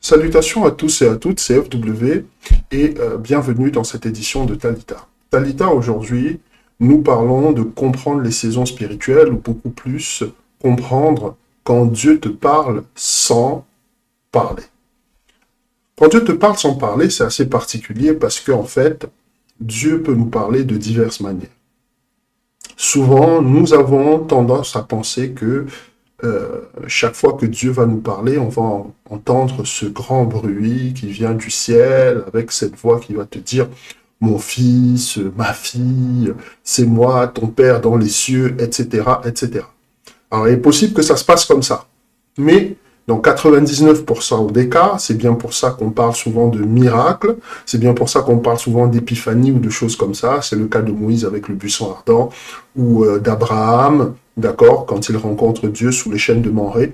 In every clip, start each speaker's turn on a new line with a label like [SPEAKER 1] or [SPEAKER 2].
[SPEAKER 1] Salutations à tous et à toutes, c'est FW et bienvenue dans cette édition de Talita. Talita, aujourd'hui, nous parlons de comprendre les saisons spirituelles ou beaucoup plus comprendre quand Dieu te parle sans parler. Quand Dieu te parle sans parler, c'est assez particulier parce qu'en fait, Dieu peut nous parler de diverses manières. Souvent, nous avons tendance à penser que chaque fois que Dieu va nous parler, on va entendre ce grand bruit qui vient du ciel, avec cette voix qui va te dire « Mon fils, ma fille, c'est moi, ton père dans les cieux, etc. etc. » Alors, il est possible que ça se passe comme ça. Mais dans 99% des cas, c'est bien pour ça qu'on parle souvent de miracles, c'est bien pour ça qu'on parle souvent d'épiphanie ou de choses comme ça. C'est le cas de Moïse avec le buisson ardent, ou d'Abraham, d'accord, quand il rencontre Dieu sous les chênes de Mamré.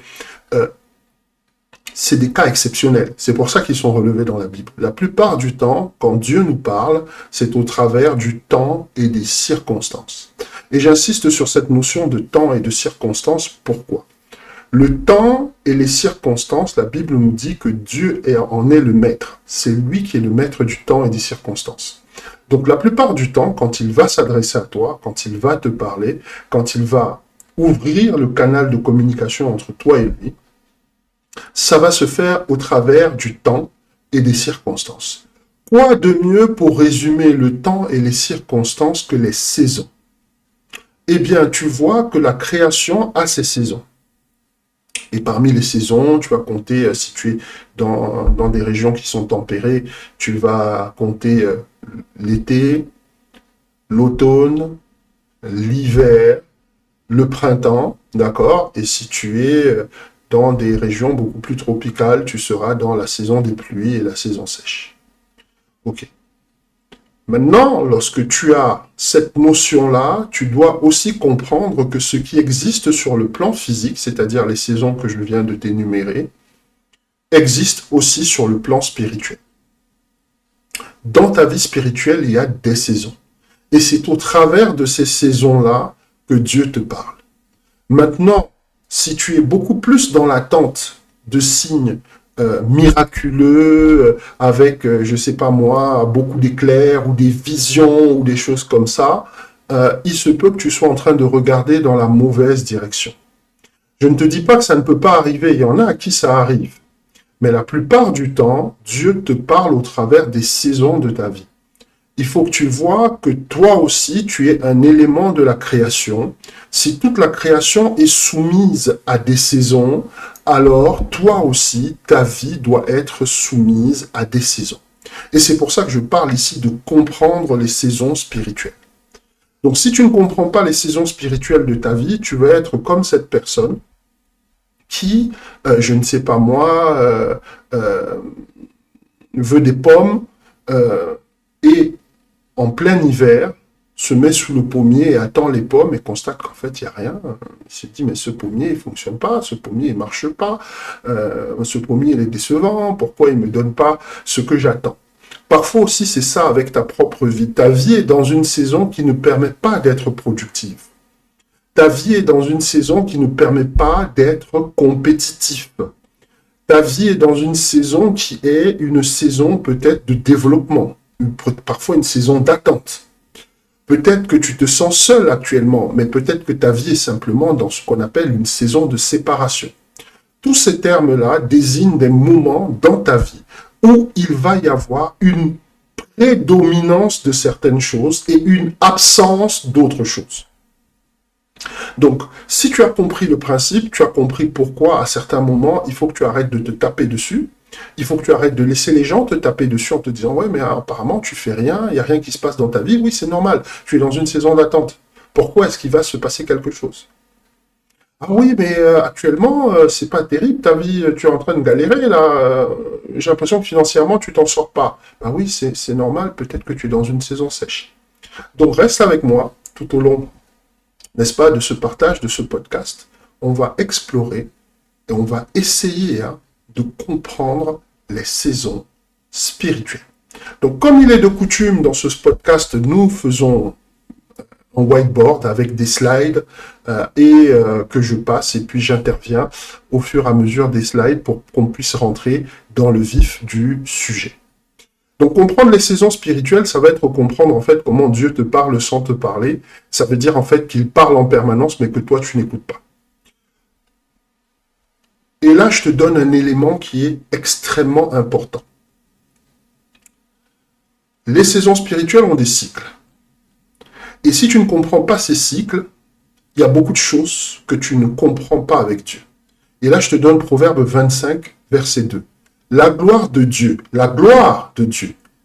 [SPEAKER 1] C'est des cas exceptionnels. C'est pour ça qu'ils sont relevés dans la Bible. La plupart du temps, quand Dieu nous parle, c'est au travers du temps et des circonstances. Et j'insiste sur cette notion de temps et de circonstances. Pourquoi ? Le temps et les circonstances, la Bible nous dit que Dieu en est le maître. C'est lui qui est le maître du temps et des circonstances. Donc la plupart du temps, quand il va s'adresser à toi, quand il va te parler, quand il va ouvrir le canal de communication entre toi et lui, ça va se faire au travers du temps et des circonstances. Quoi de mieux pour résumer le temps et les circonstances que les saisons? Eh bien, tu vois que la création a ses saisons. Et parmi les saisons, tu vas compter, si tu es dans des régions qui sont tempérées, tu vas compter l'été, l'automne, l'hiver, le printemps, d'accord? Et si tu es dans des régions beaucoup plus tropicales, tu seras dans la saison des pluies et la saison sèche. Ok. Maintenant, lorsque tu as cette notion-là, tu dois aussi comprendre que ce qui existe sur le plan physique, c'est-à-dire les saisons que je viens de t'énumérer, existe aussi sur le plan spirituel. Dans ta vie spirituelle, il y a des saisons. Et c'est au travers de ces saisons-là que Dieu te parle. Maintenant, si tu es beaucoup plus dans l'attente de signes miraculeux, avec, je sais pas moi, beaucoup d'éclairs ou des visions ou des choses comme ça, il se peut que tu sois en train de regarder dans la mauvaise direction. Je ne te dis pas que ça ne peut pas arriver, il y en a à qui ça arrive. Mais la plupart du temps, Dieu te parle au travers des saisons de ta vie. Il faut que tu vois que toi aussi, tu es un élément de la création. Si toute la création est soumise à des saisons, alors toi aussi, ta vie doit être soumise à des saisons. Et c'est pour ça que je parle ici de comprendre les saisons spirituelles. Donc si tu ne comprends pas les saisons spirituelles de ta vie, tu vas être comme cette personne qui, je ne sais pas moi, veut des pommes et en plein hiver, se met sous le pommier et attend les pommes et constate qu'en fait, il n'y a rien. Il se dit, mais ce pommier, il ne fonctionne pas, ce pommier, il ne marche pas, ce pommier, il est décevant, pourquoi il ne me donne pas ce que j'attends? Parfois aussi, c'est ça avec ta propre vie. Ta vie est dans une saison qui ne permet pas d'être productive. Ta vie est dans une saison qui ne permet pas d'être compétitif. Ta vie est dans une saison qui est une saison peut-être de développement. Parfois une saison d'attente. Peut-être que tu te sens seul actuellement, mais peut-être que ta vie est simplement dans ce qu'on appelle une saison de séparation. Tous ces termes-là désignent des moments dans ta vie où il va y avoir une prédominance de certaines choses et une absence d'autres choses. Donc, si tu as compris le principe, tu as compris pourquoi à certains moments, il faut que tu arrêtes de te taper dessus. Il faut que tu arrêtes de laisser les gens te taper dessus en te disant « Ouais, mais apparemment, tu fais rien, il n'y a rien qui se passe dans ta vie. » Oui, c'est normal, tu es dans une saison d'attente. Pourquoi est-ce qu'il va se passer quelque chose? Ah oui, mais actuellement, c'est pas terrible, ta vie, tu es en train de galérer, là. J'ai l'impression que financièrement, tu t'en sors pas. Ah oui, c'est normal, peut-être que tu es dans une saison sèche. Donc, reste avec moi tout au long, n'est-ce pas, de ce partage, de ce podcast. On va explorer et on va essayer de comprendre les saisons spirituelles. Donc, comme il est de coutume dans ce podcast, nous faisons un whiteboard avec des slides que je passe et puis j'interviens au fur et à mesure des slides pour qu'on puisse rentrer dans le vif du sujet. Donc comprendre les saisons spirituelles, ça va être comprendre en fait comment Dieu te parle sans te parler. Ça veut dire en fait qu'il parle en permanence, mais que toi tu n'écoutes pas. Et là, je te donne un élément qui est extrêmement important. Les saisons spirituelles ont des cycles. Et si tu ne comprends pas ces cycles, il y a beaucoup de choses que tu ne comprends pas avec Dieu. Et là, je te donne Proverbe 25, verset 2. La gloire de Dieu,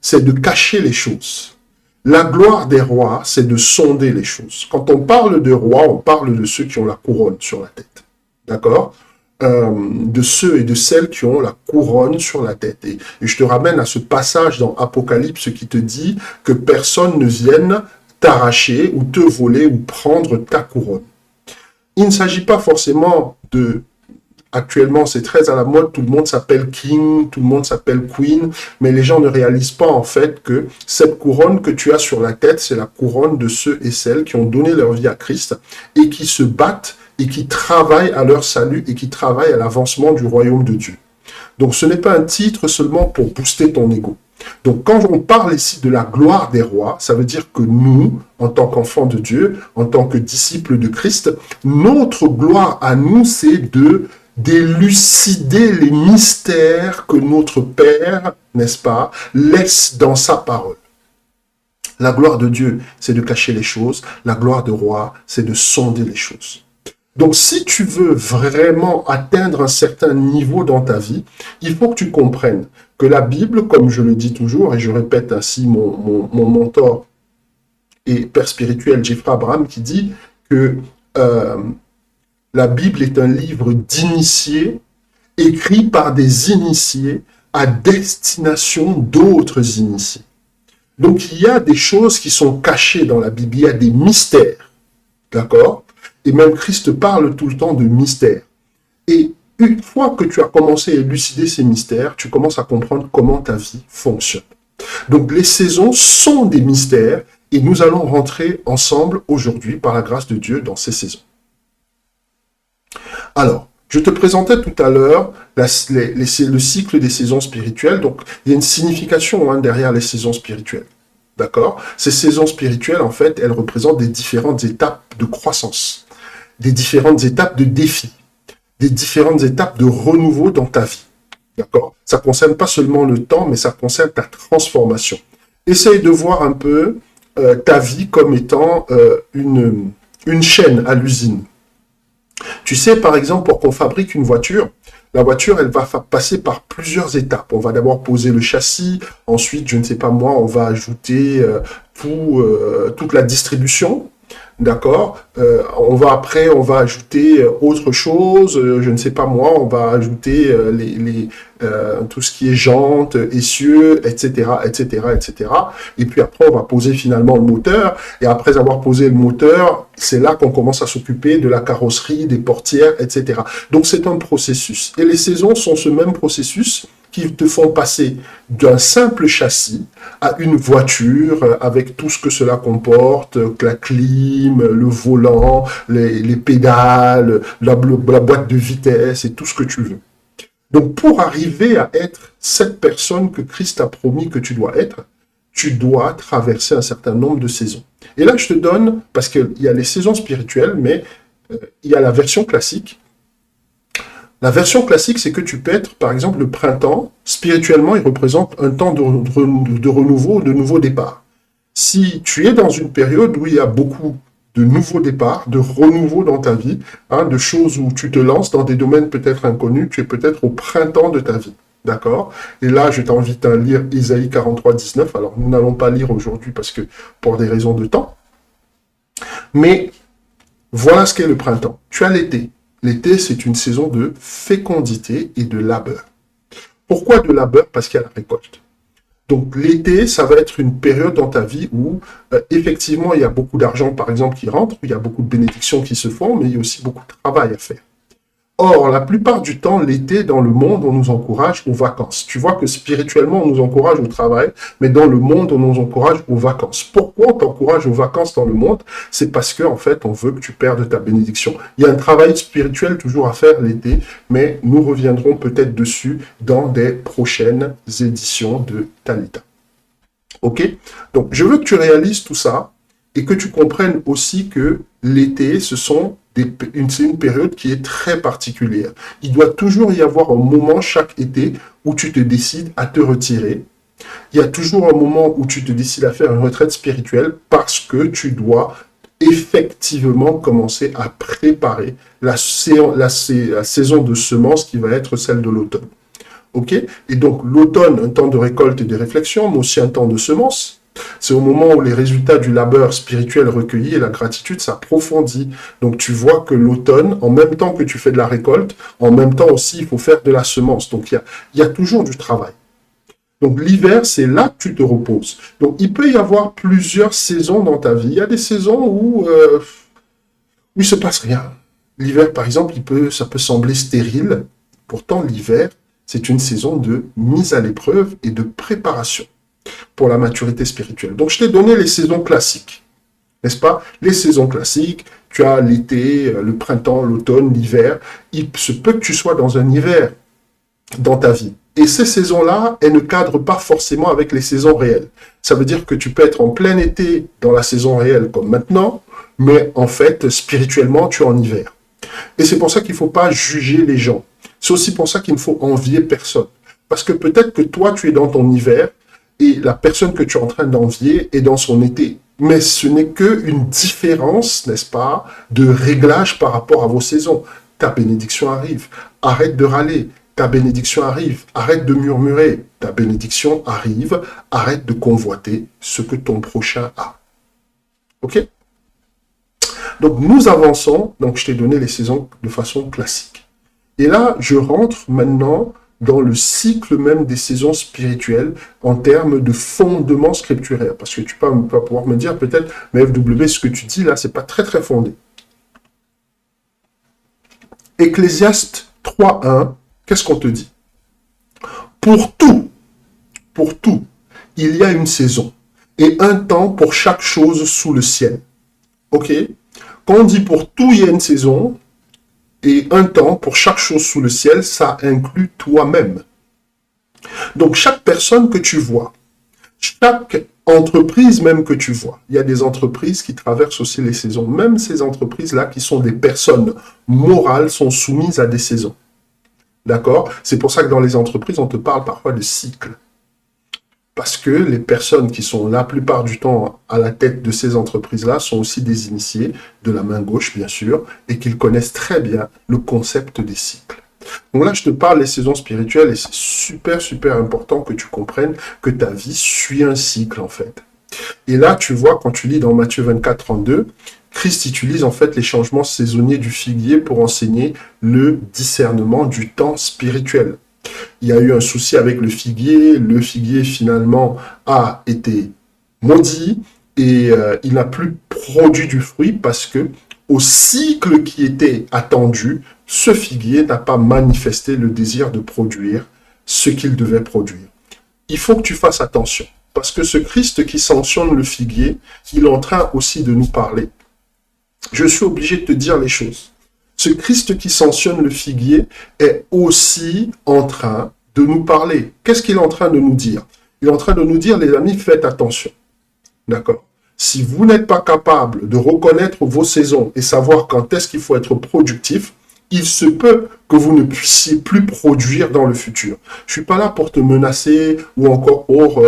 [SPEAKER 1] c'est de cacher les choses. La gloire des rois, c'est de sonder les choses. Quand on parle de rois, on parle de ceux qui ont la couronne sur la tête. D'accord ? De ceux et de celles qui ont la couronne sur la tête. Et je te ramène à ce passage dans Apocalypse qui te dit que personne ne vienne t'arracher ou te voler ou prendre ta couronne. Il ne s'agit pas forcément de... Actuellement, c'est très à la mode, tout le monde s'appelle King, tout le monde s'appelle Queen, mais les gens ne réalisent pas en fait que cette couronne que tu as sur la tête, c'est la couronne de ceux et celles qui ont donné leur vie à Christ et qui se battent et qui travaillent à leur salut et qui travaillent à l'avancement du royaume de Dieu. Donc ce n'est pas un titre seulement pour booster ton ego. Donc quand on parle ici de la gloire des rois, ça veut dire que nous, en tant qu'enfants de Dieu, en tant que disciples de Christ, notre gloire à nous, c'est d'élucider les mystères que notre Père, n'est-ce pas, laisse dans sa parole. La gloire de Dieu, c'est de cacher les choses. La gloire de roi, c'est de sonder les choses. Donc, si tu veux vraiment atteindre un certain niveau dans ta vie, il faut que tu comprennes que la Bible, comme je le dis toujours, et je répète ainsi mon mentor et père spirituel Jeffrey Abraham qui dit que la Bible est un livre d'initiés, écrit par des initiés à destination d'autres initiés. Donc, il y a des choses qui sont cachées dans la Bible, il y a des mystères, d'accord ? Et même Christ parle tout le temps de mystères. Et une fois que tu as commencé à élucider ces mystères, tu commences à comprendre comment ta vie fonctionne. Donc, les saisons sont des mystères et nous allons rentrer ensemble aujourd'hui, par la grâce de Dieu, dans ces saisons. Alors, je te présentais tout à l'heure le cycle des saisons spirituelles. Donc, il y a une signification derrière les saisons spirituelles. D'accord ? Ces saisons spirituelles, en fait, elles représentent des différentes étapes de croissance, des différentes étapes de défi, des différentes étapes de renouveau dans ta vie. D'accord ? Ça ne concerne pas seulement le temps, mais ça concerne ta transformation. Essaye de voir un peu ta vie comme étant une chaîne à l'usine. Tu sais, par exemple, pour qu'on fabrique une voiture, la voiture, elle va passer par plusieurs étapes. On va d'abord poser le châssis, ensuite, je ne sais pas moi, on va ajouter toute la distribution, d'accord ? On va ajouter autre chose, je ne sais pas moi, on va ajouter tout ce qui est jantes, essieux, etc., etc., etc. Et puis après, on va poser finalement le moteur. Et après avoir posé le moteur, c'est là qu'on commence à s'occuper de la carrosserie, des portières, etc. Donc, c'est un processus. Et les saisons sont ce même processus qui te font passer d'un simple châssis à une voiture avec tout ce que cela comporte, la clim, le volant, les pédales, la boîte de vitesse et tout ce que tu veux. Donc, pour arriver à être cette personne que Christ a promis que tu dois être, tu dois traverser un certain nombre de saisons. Et là, je te donne, parce qu'il y a les saisons spirituelles, mais il y a la version classique. La version classique, c'est que tu peux être, par exemple, le printemps, spirituellement, il représente un temps de renouveau, de nouveau départ. Si tu es dans une période où il y a beaucoup de nouveaux départs, de renouveau dans ta vie, de choses où tu te lances dans des domaines peut-être inconnus, tu es peut-être au printemps de ta vie. D'accord ? Et là, je t'invite à lire Isaïe 43, 19. Alors, nous n'allons pas lire aujourd'hui parce que pour des raisons de temps. Mais voilà ce qu'est le printemps. Tu as l'été. L'été, c'est une saison de fécondité et de labeur. Pourquoi de labeur ? Parce qu'il y a la récolte. Donc l'été, ça va être une période dans ta vie où effectivement il y a beaucoup d'argent par exemple qui rentre, il y a beaucoup de bénédictions qui se font, mais il y a aussi beaucoup de travail à faire. Or, la plupart du temps, l'été, dans le monde, on nous encourage aux vacances. Tu vois que spirituellement, on nous encourage au travail, mais dans le monde, on nous encourage aux vacances. Pourquoi on t'encourage aux vacances dans le monde? C'est parce que, en fait, on veut que tu perdes ta bénédiction. Il y a un travail spirituel toujours à faire l'été, mais nous reviendrons peut-être dessus dans des prochaines éditions de Talita. Ok? Donc, je veux que tu réalises tout ça et que tu comprennes aussi que l'été, c'est une période qui est très particulière. Il doit toujours y avoir un moment chaque été où tu te décides à te retirer. Il y a toujours un moment où tu te décides à faire une retraite spirituelle parce que tu dois effectivement commencer à préparer la saison de semences qui va être celle de l'automne. Ok? Et donc l'automne, un temps de récolte et de réflexion, mais aussi un temps de semences. C'est au moment où les résultats du labeur spirituel recueilli et la gratitude s'approfondit. Donc tu vois que l'automne, en même temps que tu fais de la récolte, en même temps aussi il faut faire de la semence. Donc il y a toujours du travail. Donc l'hiver, c'est là que tu te reposes. Donc il peut y avoir plusieurs saisons dans ta vie. Il y a des saisons où il ne se passe rien. L'hiver, par exemple, ça peut sembler stérile. Pourtant, l'hiver, c'est une saison de mise à l'épreuve et de préparation pour la maturité spirituelle. Donc, je t'ai donné les saisons classiques, n'est-ce pas? Les saisons classiques, tu as l'été, le printemps, l'automne, l'hiver. Il se peut que tu sois dans un hiver dans ta vie. Et ces saisons-là, elles ne cadrent pas forcément avec les saisons réelles. Ça veut dire que tu peux être en plein été dans la saison réelle comme maintenant, mais en fait, spirituellement, tu es en hiver. Et c'est pour ça qu'il ne faut pas juger les gens. C'est aussi pour ça qu'il ne faut envier personne. Parce que peut-être que toi, tu es dans ton hiver, et la personne que tu es en train d'envier est dans son été. Mais ce n'est qu'une différence, n'est-ce pas, de réglage par rapport à vos saisons. Ta bénédiction arrive. Arrête de râler. Ta bénédiction arrive. Arrête de murmurer. Ta bénédiction arrive. Arrête de convoiter ce que ton prochain a. Ok? Donc, nous avançons. Donc, je t'ai donné les saisons de façon classique. Et là, je rentre maintenant dans le cycle même des saisons spirituelles en termes de fondement scripturaire. Parce que tu vas pouvoir me dire peut-être, mais FW, ce que tu dis là, c'est pas très très fondé. Ecclésiaste 3.1, qu'est-ce qu'on te dit? Pour tout, il y a une saison et un temps pour chaque chose sous le ciel. Ok? Quand on dit pour tout, il y a une saison, et un temps pour chaque chose sous le ciel, ça inclut toi-même. Donc, chaque personne que tu vois, chaque entreprise même que tu vois, il y a des entreprises qui traversent aussi les saisons. Même ces entreprises-là, qui sont des personnes morales, sont soumises à des saisons. D'accord? C'est pour ça que dans les entreprises, on te parle parfois de cycle. Parce que les personnes qui sont la plupart du temps à la tête de ces entreprises-là sont aussi des initiés, de la main gauche bien sûr, et qu'ils connaissent très bien le concept des cycles. Donc là, je te parle des saisons spirituelles et c'est super, super important que tu comprennes que ta vie suit un cycle en fait. Et là, tu vois, quand tu lis dans Matthieu 24, 32, Christ utilise en fait les changements saisonniers du figuier pour enseigner le discernement du temps spirituel. Il y a eu un souci avec le figuier finalement a été maudit et il n'a plus produit du fruit parce que au cycle qui était attendu, ce figuier n'a pas manifesté le désir de produire ce qu'il devait produire. Il faut que tu fasses attention parce que ce Christ qui sanctionne le figuier, il est en train aussi de nous parler. Je suis obligé de te dire les choses. Ce Christ qui sanctionne le figuier est aussi en train de nous parler. Qu'est-ce qu'il est en train de nous dire? Il est en train de nous dire, les amis, faites attention. D'accord? Si vous n'êtes pas capable de reconnaître vos saisons et savoir quand est-ce qu'il faut être productif, il se peut que vous ne puissiez plus produire dans le futur. Je suis pas là pour te menacer ou encore pour,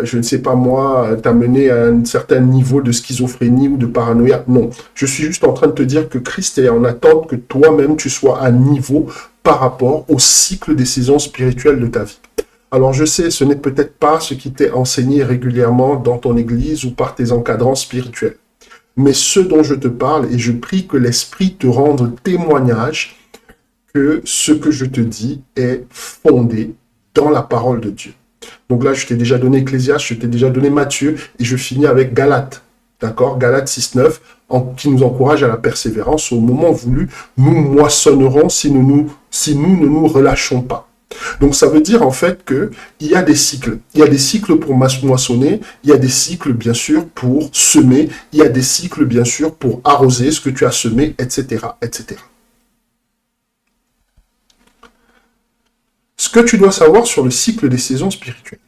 [SPEAKER 1] je ne sais pas moi, t'amener à un certain niveau de schizophrénie ou de paranoïa. Non, je suis juste en train de te dire que Christ est en attente que toi-même tu sois à niveau par rapport au cycle des saisons spirituelles de ta vie. Alors je sais, ce n'est peut-être pas ce qui t'est enseigné régulièrement dans ton église ou par tes encadrants spirituels. Mais ce dont je te parle, et je prie que l'Esprit te rende témoignage que ce que je te dis est fondé dans la parole de Dieu. Donc là, je t'ai déjà donné Ecclésiaste, je t'ai déjà donné Matthieu, et je finis avec Galates. D'accord? Galates 6.9. qui nous encourage à la persévérance. Au moment voulu, nous moissonnerons si nous ne nous relâchons pas. Donc ça veut dire en fait que il y a des cycles. Il y a des cycles pour moissonner, il y a des cycles bien sûr pour semer, il y a des cycles bien sûr pour arroser ce que tu as semé, etc., etc. Ce que tu dois savoir sur le cycle des saisons spirituelles.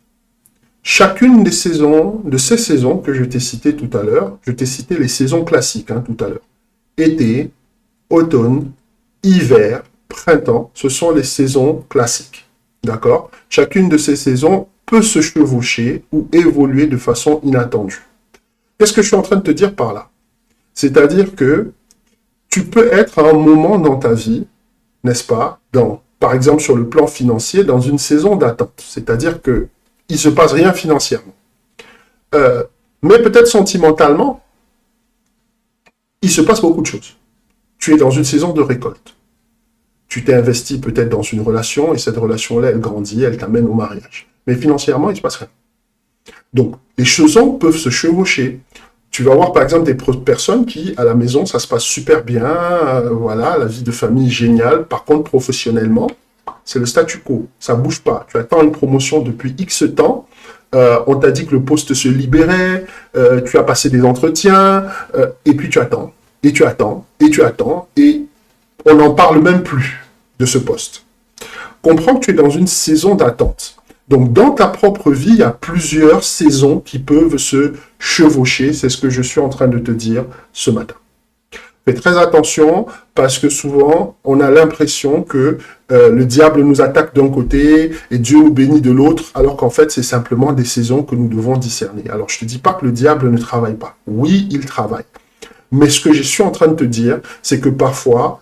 [SPEAKER 1] Chacune des saisons, de ces saisons que je t'ai citées tout à l'heure, je t'ai cité les saisons classiques tout à l'heure. Été, automne, hiver, printemps, ce sont les saisons classiques. D'accord? Chacune de ces saisons peut se chevaucher ou évoluer de façon inattendue. Qu'est-ce que je suis en train de te dire par là? C'est-à-dire que tu peux être à un moment dans ta vie, n'est-ce pas, par exemple sur le plan financier, dans une saison d'attente. C'est-à-dire que il ne se passe rien financièrement. Mais peut-être sentimentalement, il se passe beaucoup de choses. Tu es dans une saison de récolte. Tu t'es investi peut-être dans une relation et cette relation-là, elle grandit, elle t'amène au mariage. Mais financièrement, il ne se passe rien. Donc, les saisons peuvent se chevaucher. Tu vas avoir par exemple des personnes qui, à la maison, ça se passe super bien, voilà, la vie de famille géniale. Par contre, professionnellement, c'est le statu quo, ça bouge pas. Tu attends une promotion depuis X temps, on t'a dit que le poste se libérait, tu as passé des entretiens, et puis tu attends, et tu attends, et tu attends, et on n'en parle même plus de ce poste. Comprends que tu es dans une saison d'attente. Donc, dans ta propre vie, il y a plusieurs saisons qui peuvent se chevaucher. C'est ce que je suis en train de te dire ce matin. Fais très attention parce que souvent, on a l'impression que le diable nous attaque d'un côté et Dieu nous bénit de l'autre, alors qu'en fait, c'est simplement des saisons que nous devons discerner. Alors, je ne te dis pas que le diable ne travaille pas. Oui, il travaille. Mais ce que je suis en train de te dire, c'est que parfois,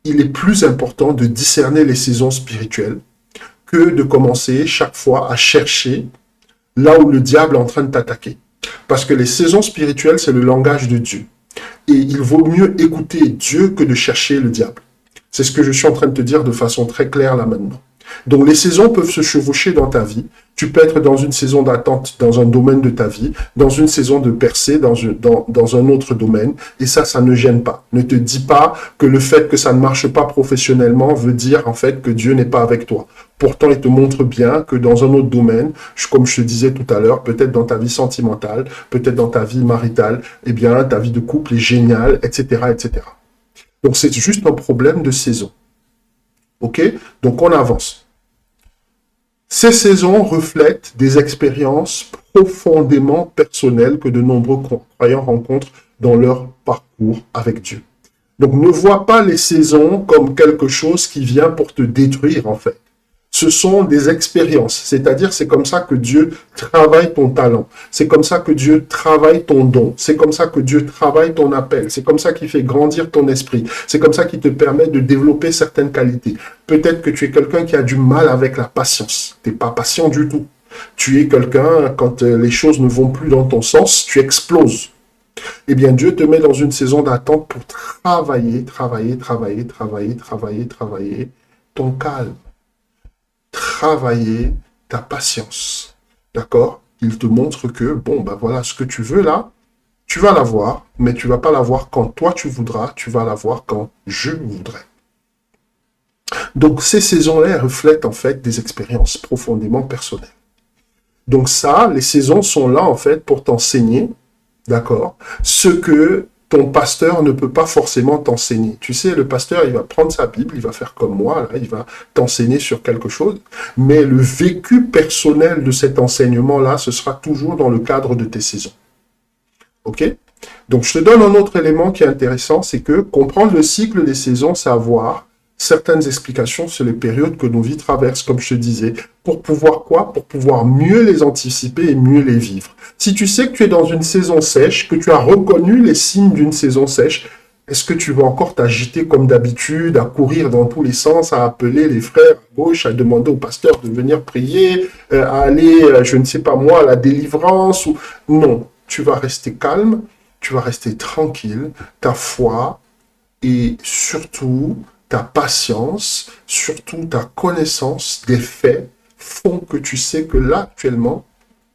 [SPEAKER 1] il est plus important de discerner les saisons spirituelles que de commencer chaque fois à chercher là où le diable est en train de t'attaquer. Parce que les saisons spirituelles, c'est le langage de Dieu. Et il vaut mieux écouter Dieu que de chercher le diable. C'est ce que je suis en train de te dire de façon très claire là maintenant. Donc les saisons peuvent se chevaucher dans ta vie. Tu peux être dans une saison d'attente dans un domaine de ta vie, dans une saison de percée dans un autre domaine. Et ça ne gêne pas. Ne te dis pas que le fait que ça ne marche pas professionnellement veut dire en fait que Dieu n'est pas avec toi. Pourtant, il te montre bien que dans un autre domaine, comme je te disais tout à l'heure, peut-être dans ta vie sentimentale, peut-être dans ta vie maritale, eh bien, ta vie de couple est géniale, etc., etc. Donc, c'est juste un problème de saison. OK? Donc, on avance. Ces saisons reflètent des expériences profondément personnelles que de nombreux croyants rencontrent dans leur parcours avec Dieu. Donc, ne vois pas les saisons comme quelque chose qui vient pour te détruire, en fait. Ce sont des expériences, c'est-à-dire c'est comme ça que Dieu travaille ton talent, c'est comme ça que Dieu travaille ton don, c'est comme ça que Dieu travaille ton appel, c'est comme ça qu'il fait grandir ton esprit, c'est comme ça qu'il te permet de développer certaines qualités. Peut-être que tu es quelqu'un qui a du mal avec la patience, tu n'es pas patient du tout. Tu es quelqu'un, quand les choses ne vont plus dans ton sens, tu exploses. Eh bien, Dieu te met dans une saison d'attente pour travailler ton calme. Travailler ta patience. D'accord? Il te montre que, bon, ben voilà, ce que tu veux là, tu vas l'avoir, mais tu vas pas l'avoir quand toi tu voudras, tu vas l'avoir quand je voudrais. Donc, ces saisons-là reflètent en fait des expériences profondément personnelles. Donc ça, les saisons sont là en fait pour t'enseigner, d'accord, ce que ton pasteur ne peut pas forcément t'enseigner. Tu sais, le pasteur, il va prendre sa Bible, il va faire comme moi, là, il va t'enseigner sur quelque chose, mais le vécu personnel de cet enseignement-là, ce sera toujours dans le cadre de tes saisons. OK? Donc, je te donne un autre élément qui est intéressant, c'est que comprendre le cycle des saisons, c'est avoir certaines explications sur les périodes que nos vies traversent, comme je te disais, pour pouvoir quoi? Pour pouvoir mieux les anticiper et mieux les vivre. Si tu sais que tu es dans une saison sèche, que tu as reconnu les signes d'une saison sèche, est-ce que tu vas encore t'agiter comme d'habitude, à courir dans tous les sens, à appeler les frères à gauche, à demander au pasteur de venir prier, à aller, je ne sais pas moi, à la délivrance ou... Non, tu vas rester calme, tu vas rester tranquille, ta foi et surtout ta patience, surtout ta connaissance des faits font que tu sais que là, actuellement,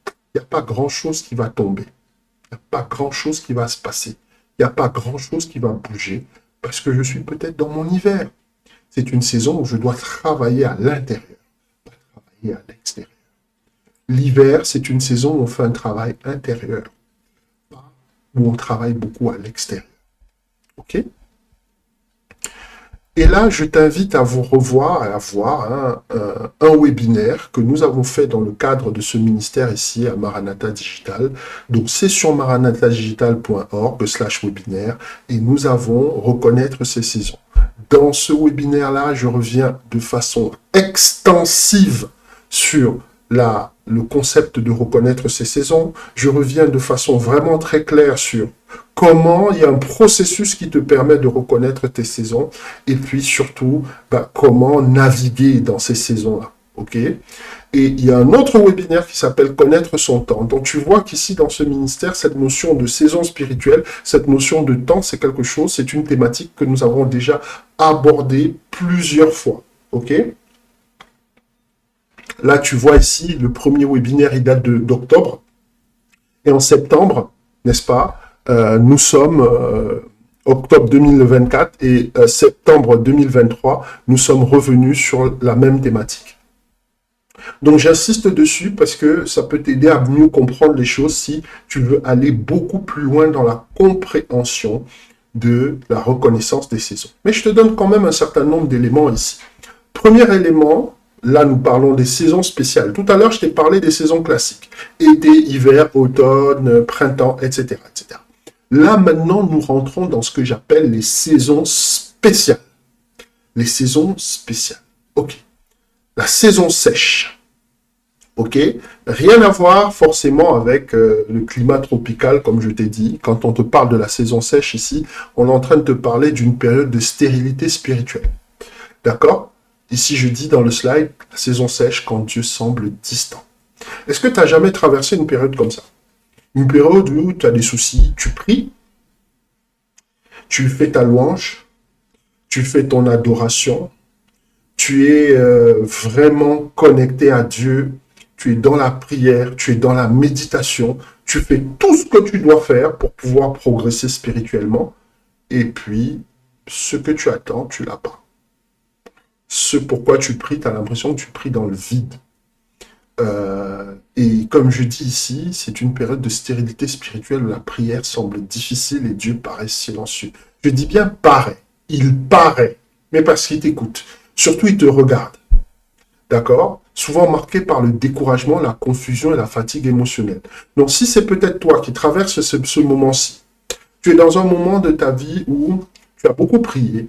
[SPEAKER 1] il n'y a pas grand-chose qui va tomber. Il n'y a pas grand-chose qui va se passer. il n'y a pas grand-chose qui va bouger parce que je suis peut-être dans mon hiver. C'est une saison où je dois travailler à l'intérieur, pas travailler à l'extérieur. L'hiver, c'est une saison où on fait un travail intérieur, pas où on travaille beaucoup à l'extérieur. OK? Et là, je t'invite à vous revoir et à voir un webinaire que nous avons fait dans le cadre de ce ministère ici à Maranatha Digital. Donc, c'est sur maranathadigital.org/webinaire et nous avons reconnaître ces saisons. Dans ce webinaire-là, je reviens de façon extensive sur le concept de reconnaître ces saisons. Je reviens de façon vraiment très claire sur comment il y a un processus qui te permet de reconnaître tes saisons et puis surtout, comment naviguer dans ces saisons-là. OK? Et il y a un autre webinaire qui s'appelle Connaître son temps. Donc tu vois qu'ici dans ce ministère, cette notion de saison spirituelle, cette notion de temps, c'est quelque chose, c'est une thématique que nous avons déjà abordée plusieurs fois. OK? Là, tu vois ici, le premier webinaire, il date d'octobre. Et en septembre, n'est-ce pas, nous sommes octobre 2024 et septembre 2023, nous sommes revenus sur la même thématique. Donc, j'insiste dessus parce que ça peut t'aider à mieux comprendre les choses si tu veux aller beaucoup plus loin dans la compréhension de la reconnaissance des saisons. Mais je te donne quand même un certain nombre d'éléments ici. Premier élément, là, nous parlons des saisons spéciales. Tout à l'heure, je t'ai parlé des saisons classiques. Été, hiver, automne, printemps, etc., etc. Là, maintenant, nous rentrons dans ce que j'appelle les saisons spéciales. Les saisons spéciales. OK. La saison sèche. OK. Rien à voir forcément avec le climat tropical, comme je t'ai dit. Quand on te parle de la saison sèche ici, on est en train de te parler d'une période de stérilité spirituelle. D'accord ? Ici, je dis dans le slide, la saison sèche quand Dieu semble distant. Est-ce que tu n'as jamais traversé une période comme ça? Une période où tu as des soucis, tu pries, tu fais ta louange, tu fais ton adoration, tu es vraiment connecté à Dieu, tu es dans la prière, tu es dans la méditation, tu fais tout ce que tu dois faire pour pouvoir progresser spirituellement, et puis, ce que tu attends, tu l'as pas. Ce pourquoi tu pries, tu as l'impression que tu pries dans le vide. Et comme je dis ici, c'est une période de stérilité spirituelle où la prière semble difficile et Dieu paraît silencieux. Je dis bien paraît. Il paraît, mais parce qu'il t'écoute. Surtout, il te regarde. D'accord? Souvent marqué par le découragement, la confusion et la fatigue émotionnelle. Donc, si c'est peut-être toi qui traverses ce moment-ci, tu es dans un moment de ta vie où tu as beaucoup prié,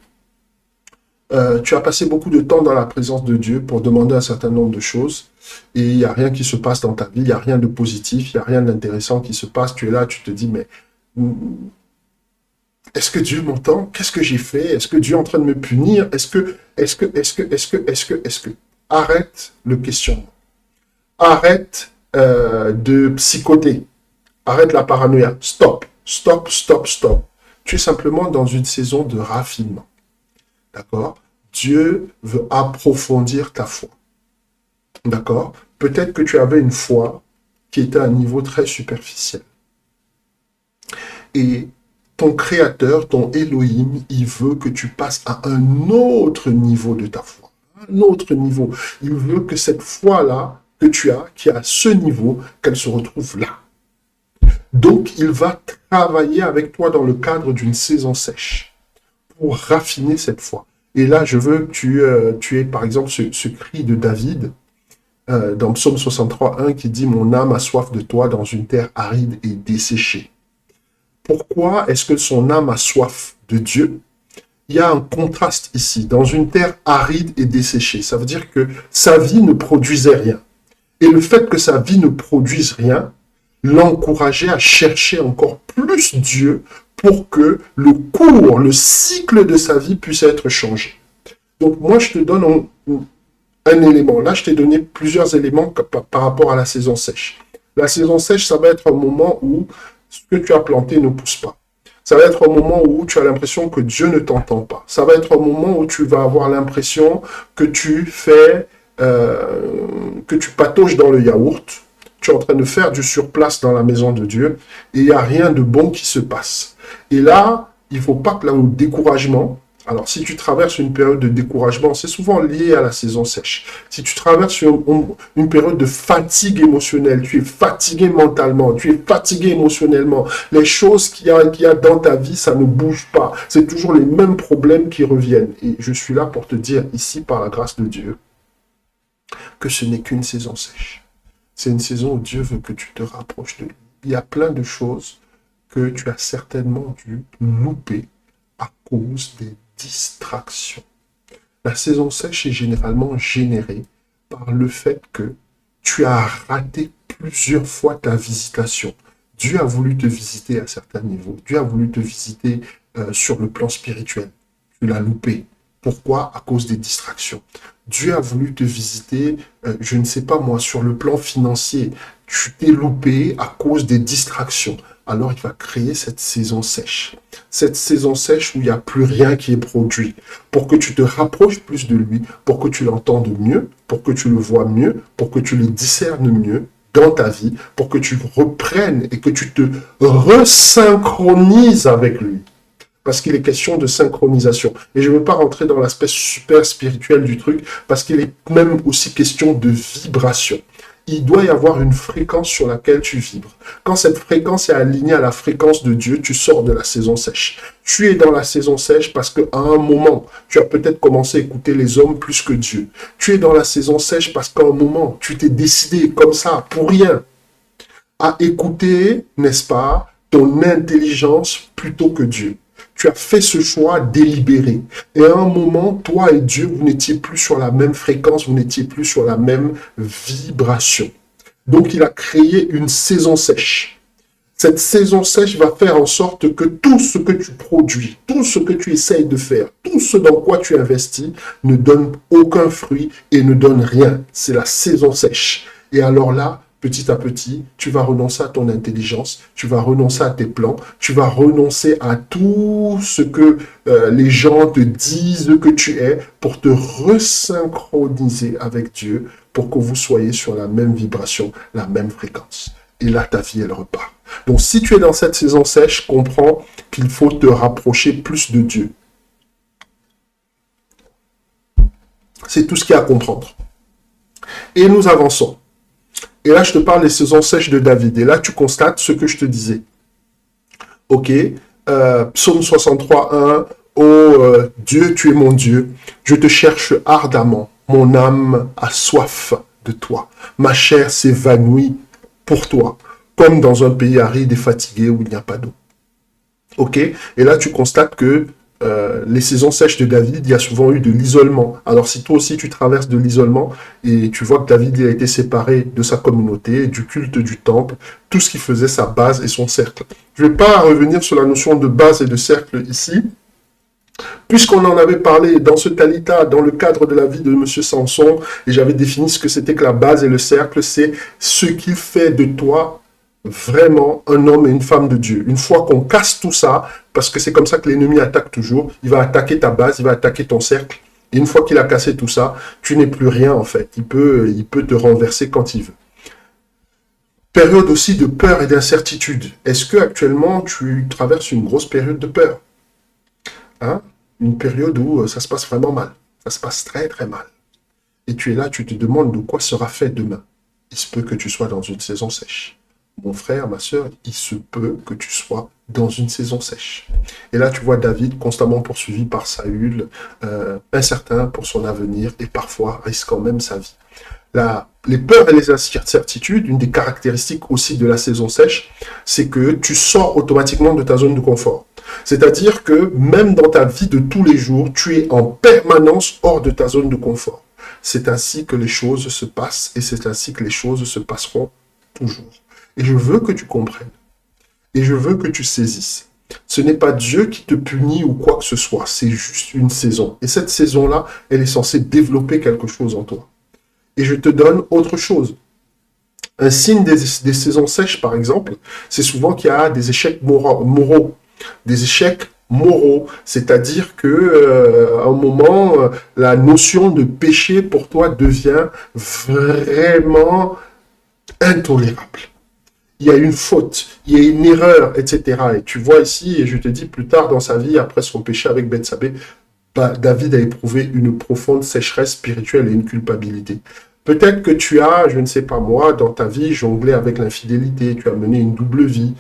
[SPEAKER 1] tu as passé beaucoup de temps dans la présence de Dieu pour demander un certain nombre de choses et il n'y a rien qui se passe dans ta vie, il n'y a rien de positif, il n'y a rien d'intéressant qui se passe. Tu es là, tu te dis, mais est-ce que Dieu m'entend? Qu'est-ce que j'ai fait? Est-ce que Dieu est en train de me punir? Est-ce que... Arrête le questionnement. Arrête de psychoter. Arrête la paranoïa. Stop, stop, stop, stop. Tu es simplement dans une saison de raffinement. D'accord? Dieu veut approfondir ta foi. D'accord? Peut-être que tu avais une foi qui était à un niveau très superficiel. Et ton Créateur, ton Elohim, il veut que tu passes à un autre niveau de ta foi. Un autre niveau. Il veut que cette foi-là que tu as, qui est à ce niveau, qu'elle se retrouve là. Donc, il va travailler avec toi dans le cadre d'une saison sèche pour raffiner cette foi. Et là, je veux que tu aies, par exemple, ce cri de David dans Psaume 63, 1 qui dit « Mon âme a soif de toi dans une terre aride et desséchée ». Pourquoi est-ce que son âme a soif de Dieu? Il y a un contraste ici, dans une terre aride et desséchée. Ça veut dire que sa vie ne produisait rien. Et le fait que sa vie ne produise rien l'encourageait à chercher encore plus Dieu pour que le cours, le cycle de sa vie puisse être changé. Donc moi, je te donne un élément. Là, je t'ai donné plusieurs éléments par rapport à la saison sèche. La saison sèche, ça va être un moment où ce que tu as planté ne pousse pas. Ça va être un moment où tu as l'impression que Dieu ne t'entend pas. Ça va être un moment où tu vas avoir l'impression que tu fais, que tu patauges dans le yaourt, tu es en train de faire du surplace dans la maison de Dieu et il n'y a rien de bon qui se passe. Et là, il ne faut pas que là, au découragement, alors si tu traverses une période de découragement, c'est souvent lié à la saison sèche. Si tu traverses une période de fatigue émotionnelle, tu es fatigué mentalement, tu es fatigué émotionnellement, les choses qu'il y a dans ta vie, ça ne bouge pas. C'est toujours les mêmes problèmes qui reviennent. Et je suis là pour te dire ici, par la grâce de Dieu, que ce n'est qu'une saison sèche. C'est une saison où Dieu veut que tu te rapproches de lui. Il y a plein de choses que tu as certainement dû louper à cause des distractions. La saison sèche est généralement générée par le fait que tu as raté plusieurs fois ta visitation. Dieu a voulu te visiter à certains niveaux. Dieu a voulu te visiter sur le plan spirituel. Tu l'as loupé. Pourquoi? À cause des distractions. Dieu a voulu te visiter, je ne sais pas moi, sur le plan financier. Tu t'es loupé à cause des distractions. Alors il va créer cette saison sèche. Cette saison sèche où il n'y a plus rien qui est produit. Pour que tu te rapproches plus de lui, pour que tu l'entendes mieux, pour que tu le vois mieux, pour que tu le discernes mieux dans ta vie, pour que tu reprennes et que tu te resynchronises avec lui. Parce qu'il est question de synchronisation. Et je ne veux pas rentrer dans l'aspect super spirituel du truc, parce qu'il est même aussi question de vibration. Il doit y avoir une fréquence sur laquelle tu vibres. Quand cette fréquence est alignée à la fréquence de Dieu, tu sors de la saison sèche. Tu es dans la saison sèche parce qu'à un moment, tu as peut-être commencé à écouter les hommes plus que Dieu. Tu es dans la saison sèche parce qu'à un moment, tu t'es décidé comme ça, pour rien, à écouter, n'est-ce pas, ton intelligence plutôt que Dieu. Tu as fait ce choix délibéré. Et à un moment, toi et Dieu, vous n'étiez plus sur la même fréquence, vous n'étiez plus sur la même vibration. Donc, il a créé une saison sèche. Cette saison sèche va faire en sorte que tout ce que tu produis, tout ce que tu essayes de faire, tout ce dans quoi tu investis ne donne aucun fruit et ne donne rien. C'est la saison sèche. Et alors là, petit à petit, tu vas renoncer à ton intelligence, tu vas renoncer à tes plans, tu vas renoncer à tout ce que les gens te disent que tu es pour te resynchroniser avec Dieu, pour que vous soyez sur la même vibration, la même fréquence. Et là, ta vie, elle repart. Donc, si tu es dans cette saison sèche, comprends qu'il faut te rapprocher plus de Dieu. C'est tout ce qu'il y a à comprendre. Et nous avançons. Et là, je te parle des saisons sèches de David. Et là, tu constates ce que je te disais. Ok, Psaume 63, 1. Oh Dieu, tu es mon Dieu. Je te cherche ardemment. Mon âme a soif de toi. Ma chair s'évanouit pour toi, comme dans un pays aride et fatigué où il n'y a pas d'eau. Ok, et là, tu constates que les saisons sèches de David, il y a souvent eu de l'isolement. Alors si toi aussi tu traverses de l'isolement et tu vois que David il a été séparé de sa communauté, du culte du temple, tout ce qui faisait sa base et son cercle. Je ne vais pas revenir sur la notion de base et de cercle ici, puisqu'on en avait parlé dans ce Talita, dans le cadre de la vie de M. Samson, et j'avais défini ce que c'était que la base et le cercle, c'est ce qui fait de toi vraiment un homme et une femme de Dieu. Une fois qu'on casse tout ça, parce que c'est comme ça que l'ennemi attaque toujours, il va attaquer ta base, il va attaquer ton cercle. Et une fois qu'il a cassé tout ça, tu n'es plus rien en fait. Il peut te renverser quand il veut. Période aussi de peur et d'incertitude. Est-ce que actuellement tu traverses une grosse période de peur? Une période où ça se passe vraiment mal. Ça se passe très très mal. Et tu es là, tu te demandes de quoi sera fait demain. Il se peut que tu sois dans une saison sèche. Mon frère, ma soeur, il se peut que tu sois dans une saison sèche. Et là, tu vois David constamment poursuivi par Saül, incertain pour son avenir et parfois risquant même sa vie. Les peurs et les incertitudes, une des caractéristiques aussi de la saison sèche, c'est que tu sors automatiquement de ta zone de confort. C'est-à-dire que même dans ta vie de tous les jours, tu es en permanence hors de ta zone de confort. C'est ainsi que les choses se passent et c'est ainsi que les choses se passeront toujours. Et je veux que tu comprennes. Et je veux que tu saisisses. Ce n'est pas Dieu qui te punit ou quoi que ce soit. C'est juste une saison. Et cette saison-là, elle est censée développer quelque chose en toi. Et je te donne autre chose. Un signe des saisons sèches, par exemple, c'est souvent qu'il y a des échecs moraux. Des échecs moraux. C'est-à-dire que à un moment, la notion de péché pour toi devient vraiment intolérable. Il y a une faute, il y a une erreur, etc. Et tu vois ici, et je te dis plus tard dans sa vie, après son péché avec Bethsabée, David a éprouvé une profonde sécheresse spirituelle et une culpabilité. Peut-être que tu as, je ne sais pas moi, dans ta vie, jonglé avec l'infidélité, tu as mené une double vie,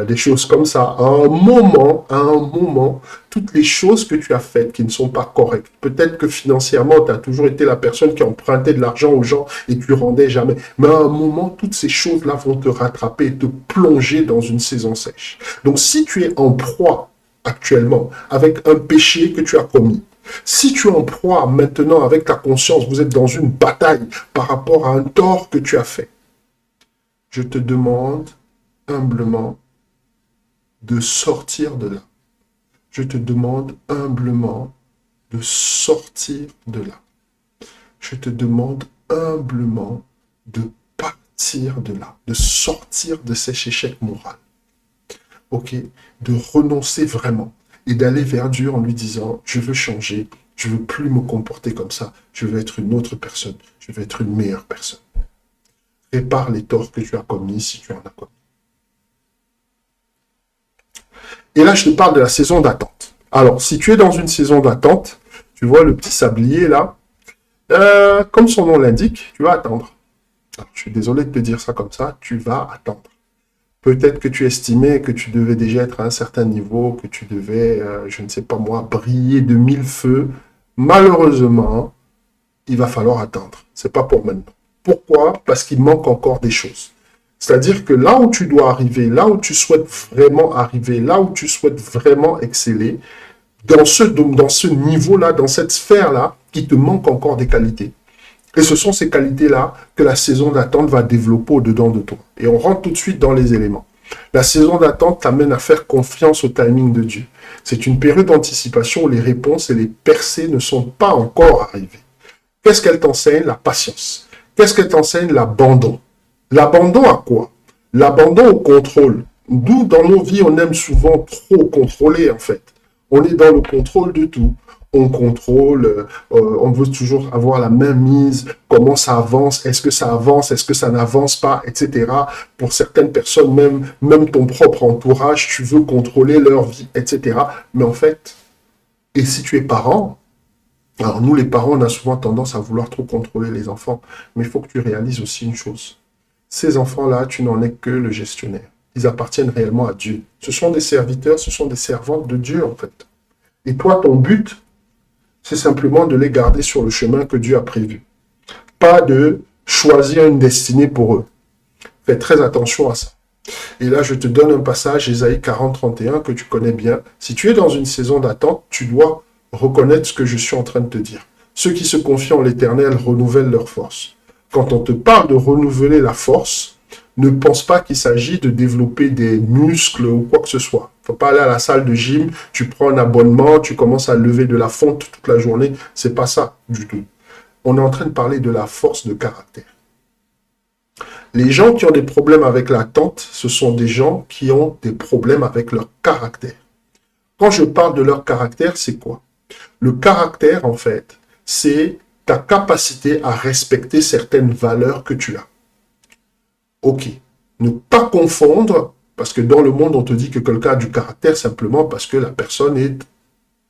[SPEAKER 1] des choses comme ça. À un moment, toutes les choses que tu as faites qui ne sont pas correctes, peut-être que financièrement, tu as toujours été la personne qui empruntait de l'argent aux gens et tu rendais jamais. Mais à un moment, toutes ces choses-là vont te rattraper et te plonger dans une saison sèche. Donc, si tu es en proie actuellement avec un péché que tu as commis, si tu es en proie maintenant avec ta conscience, vous êtes dans une bataille par rapport à un tort que tu as fait, je te demande humblement de sortir de là. Je te demande humblement de sortir de là. Je te demande humblement de partir de là, de sortir de cet échec moral. Ok, de renoncer vraiment et d'aller vers Dieu en lui disant, je veux changer, je veux plus me comporter comme ça, je veux être une autre personne, je veux être une meilleure personne. Répare les torts que tu as commis si tu en as commis. Et là, je te parle de la saison d'attente. Alors, si tu es dans une saison d'attente, tu vois le petit sablier là, comme son nom l'indique, tu vas attendre. Alors, je suis désolé de te dire ça comme ça, tu vas attendre. Peut-être que tu estimais que tu devais déjà être à un certain niveau, que tu devais, je ne sais pas moi, briller de mille feux. Malheureusement, il va falloir attendre. C'est pas pour maintenant. Pourquoi? Parce qu'il manque encore des choses. C'est-à-dire que là où tu dois arriver, là où tu souhaites vraiment arriver, là où tu souhaites vraiment exceller, dans ce niveau-là, dans cette sphère-là, il te manque encore des qualités. Et ce sont ces qualités-là que la saison d'attente va développer au-dedans de toi. Et on rentre tout de suite dans les éléments. La saison d'attente t'amène à faire confiance au timing de Dieu. C'est une période d'anticipation où les réponses et les percées ne sont pas encore arrivées. Qu'est-ce qu'elle t'enseigne? La patience. Qu'est-ce qu'elle t'enseigne? L'abandon. L'abandon à quoi? L'abandon au contrôle. D'où dans nos vies, on aime souvent trop contrôler en fait. On est dans le contrôle de tout. On contrôle, on veut toujours avoir la même mise, comment ça avance, est-ce que ça avance, est-ce que ça n'avance pas, etc. Pour certaines personnes, même ton propre entourage, tu veux contrôler leur vie, etc. Mais en fait, et si tu es parent, alors nous les parents, on a souvent tendance à vouloir trop contrôler les enfants, mais il faut que tu réalises aussi une chose. Ces enfants-là, tu n'en es que le gestionnaire. Ils appartiennent réellement à Dieu. Ce sont des serviteurs, ce sont des servantes de Dieu en fait. Et toi, ton but, c'est simplement de les garder sur le chemin que Dieu a prévu. Pas de choisir une destinée pour eux. Fais très attention à ça. Et là, je te donne un passage, Ésaïe 40, 31, que tu connais bien. Si tu es dans une saison d'attente, tu dois reconnaître ce que je suis en train de te dire. Ceux qui se confient en l'Éternel renouvellent leur force. Quand on te parle de renouveler la force, ne pense pas qu'il s'agit de développer des muscles ou quoi que ce soit. Il ne faut pas aller à la salle de gym, tu prends un abonnement, tu commences à lever de la fonte toute la journée. C'est pas ça du tout. On est en train de parler de la force de caractère. Les gens qui ont des problèmes avec l'attente, ce sont des gens qui ont des problèmes avec leur caractère. Quand je parle de leur caractère, c'est quoi? Le caractère, en fait, c'est ta capacité à respecter certaines valeurs que tu as. Ok. Ne pas confondre, parce que dans le monde, on te dit que quelqu'un a du caractère simplement parce que la personne est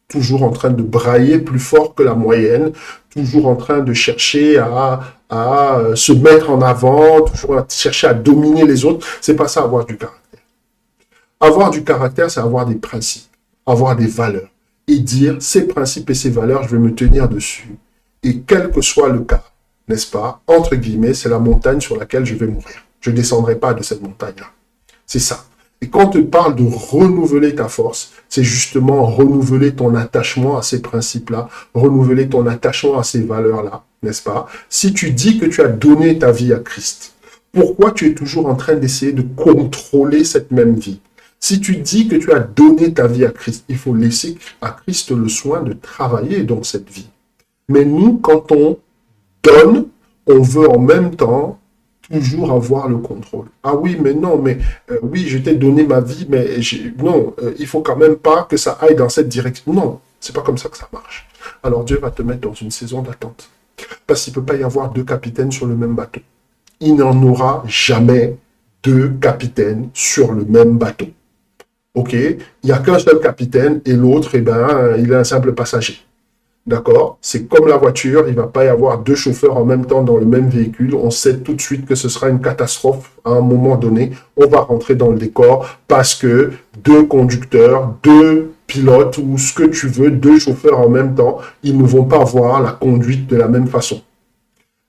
[SPEAKER 1] toujours en train de brailler plus fort que la moyenne, toujours en train de chercher à se mettre en avant, toujours à chercher à dominer les autres. C'est pas ça, avoir du caractère. Avoir du caractère, c'est avoir des principes, avoir des valeurs. Et dire, ces principes et ces valeurs, je vais me tenir dessus. Et quel que soit le cas, n'est-ce pas, entre guillemets, c'est la montagne sur laquelle je vais mourir. Je ne descendrai pas de cette montagne-là. C'est ça. Et quand on te parle de renouveler ta force, c'est justement renouveler ton attachement à ces principes-là, renouveler ton attachement à ces valeurs-là, n'est-ce pas? Si tu dis que tu as donné ta vie à Christ, pourquoi tu es toujours en train d'essayer de contrôler cette même vie? Si tu dis que tu as donné ta vie à Christ, il faut laisser à Christ le soin de travailler dans cette vie. Mais nous, quand on donne, on veut en même temps toujours avoir le contrôle. Ah oui, mais non, mais oui, je t'ai donné ma vie, mais non, il faut quand même pas que ça aille dans cette direction. Non, c'est pas comme ça que ça marche. Alors Dieu va te mettre dans une saison d'attente. Parce qu'il ne peut pas y avoir deux capitaines sur le même bateau. il n'y en aura jamais deux capitaines sur le même bateau. Ok? Il n'y a qu'un seul capitaine et l'autre, eh ben, il est un simple passager. D'accord? C'est comme la voiture, il ne va pas y avoir deux chauffeurs en même temps dans le même véhicule. On sait tout de suite que ce sera une catastrophe à un moment donné. On va rentrer dans le décor parce que deux conducteurs, deux pilotes ou ce que tu veux, deux chauffeurs en même temps, ils ne vont pas voir la conduite de la même façon.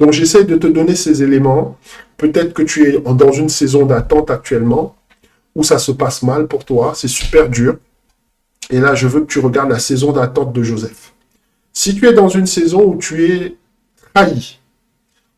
[SPEAKER 1] Donc j'essaie de te donner ces éléments. Peut-être que tu es dans une saison d'attente actuellement où ça se passe mal pour toi, c'est super dur. Et là, je veux que tu regardes la saison d'attente de Joseph. Si tu es dans une saison où tu es trahi,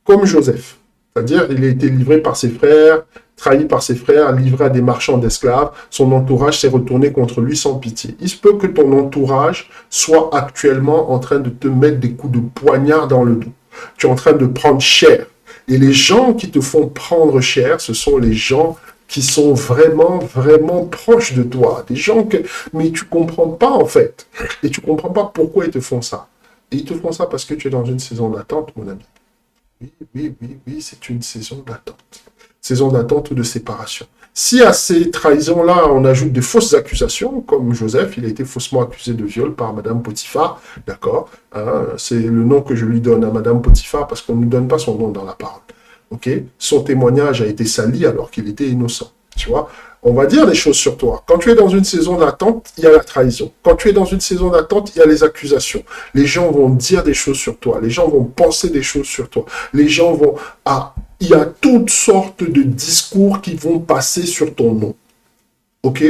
[SPEAKER 1] comme Joseph, c'est-à-dire il a été livré par ses frères, trahi par ses frères, livré à des marchands d'esclaves, son entourage s'est retourné contre lui sans pitié. Il se peut que ton entourage soit actuellement en train de te mettre des coups de poignard dans le dos. Tu es en train de prendre cher. Et les gens qui te font prendre cher, ce sont les gens qui sont vraiment, vraiment proches de toi. Des gens que... Mais tu comprends pas, en fait. Et tu comprends pas pourquoi ils te font ça. Et ils te font ça parce que tu es dans une saison d'attente, mon ami. Oui, oui, oui, oui, c'est une saison d'attente. Saison d'attente ou de séparation. Si à ces trahisons-là, on ajoute de fausses accusations, comme Joseph, il a été faussement accusé de viol par Madame Potiphar, d'accord, hein, c'est le nom que je lui donne à Madame Potiphar parce qu'on ne nous donne pas son nom dans la parole. Ok, son témoignage a été sali alors qu'il était innocent. Tu vois, on va dire les choses sur toi. Quand tu es dans une saison d'attente, il y a la trahison. Quand tu es dans une saison d'attente, il y a les accusations. Les gens vont dire des choses sur toi. Les gens vont penser des choses sur toi. Les gens vont... il y a toutes sortes de discours qui vont passer sur ton nom. Ok?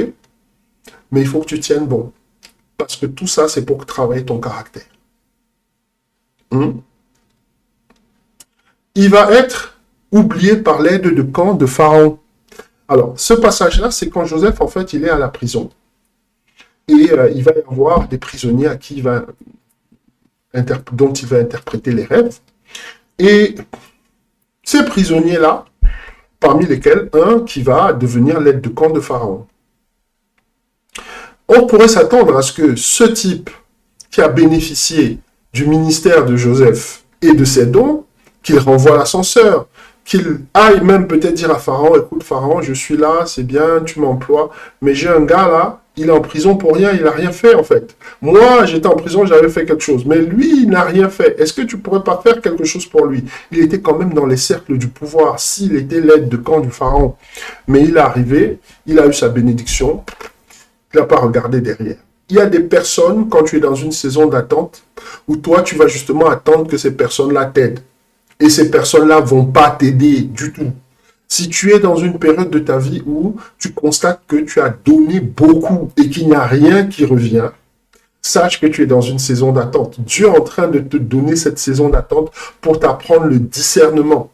[SPEAKER 1] Mais il faut que tu tiennes bon. Parce que tout ça, c'est pour travailler ton caractère. Il va être oublié par l'aide de camp de Pharaon. Alors, ce passage-là, c'est quand Joseph, en fait, il est à la prison. Et il va y avoir des prisonniers à qui dont il va interpréter les rêves. Et ces prisonniers-là, parmi lesquels un qui va devenir l'aide de camp de Pharaon. On pourrait s'attendre à ce que ce type qui a bénéficié du ministère de Joseph et de ses dons, qu'il renvoie l'ascenseur, qu'il aille même peut-être dire à Pharaon, écoute Pharaon, je suis là, c'est bien, tu m'emploies, mais j'ai un gars là, il est en prison pour rien, il n'a rien fait en fait. Moi, j'étais en prison, j'avais fait quelque chose, mais lui, il n'a rien fait. Est-ce que tu pourrais pas faire quelque chose pour lui? Il était quand même dans les cercles du pouvoir, s'il était l'aide de camp du Pharaon. Mais il est arrivé, il a eu sa bénédiction, il n'a pas regardé derrière. Il y a des personnes, quand tu es dans une saison d'attente, où toi, tu vas justement attendre que ces personnes-là t'aident. Et ces personnes-là ne vont pas t'aider du tout. Si tu es dans une période de ta vie où tu constates que tu as donné beaucoup et qu'il n'y a rien qui revient, sache que tu es dans une saison d'attente. Dieu est en train de te donner cette saison d'attente pour t'apprendre le discernement.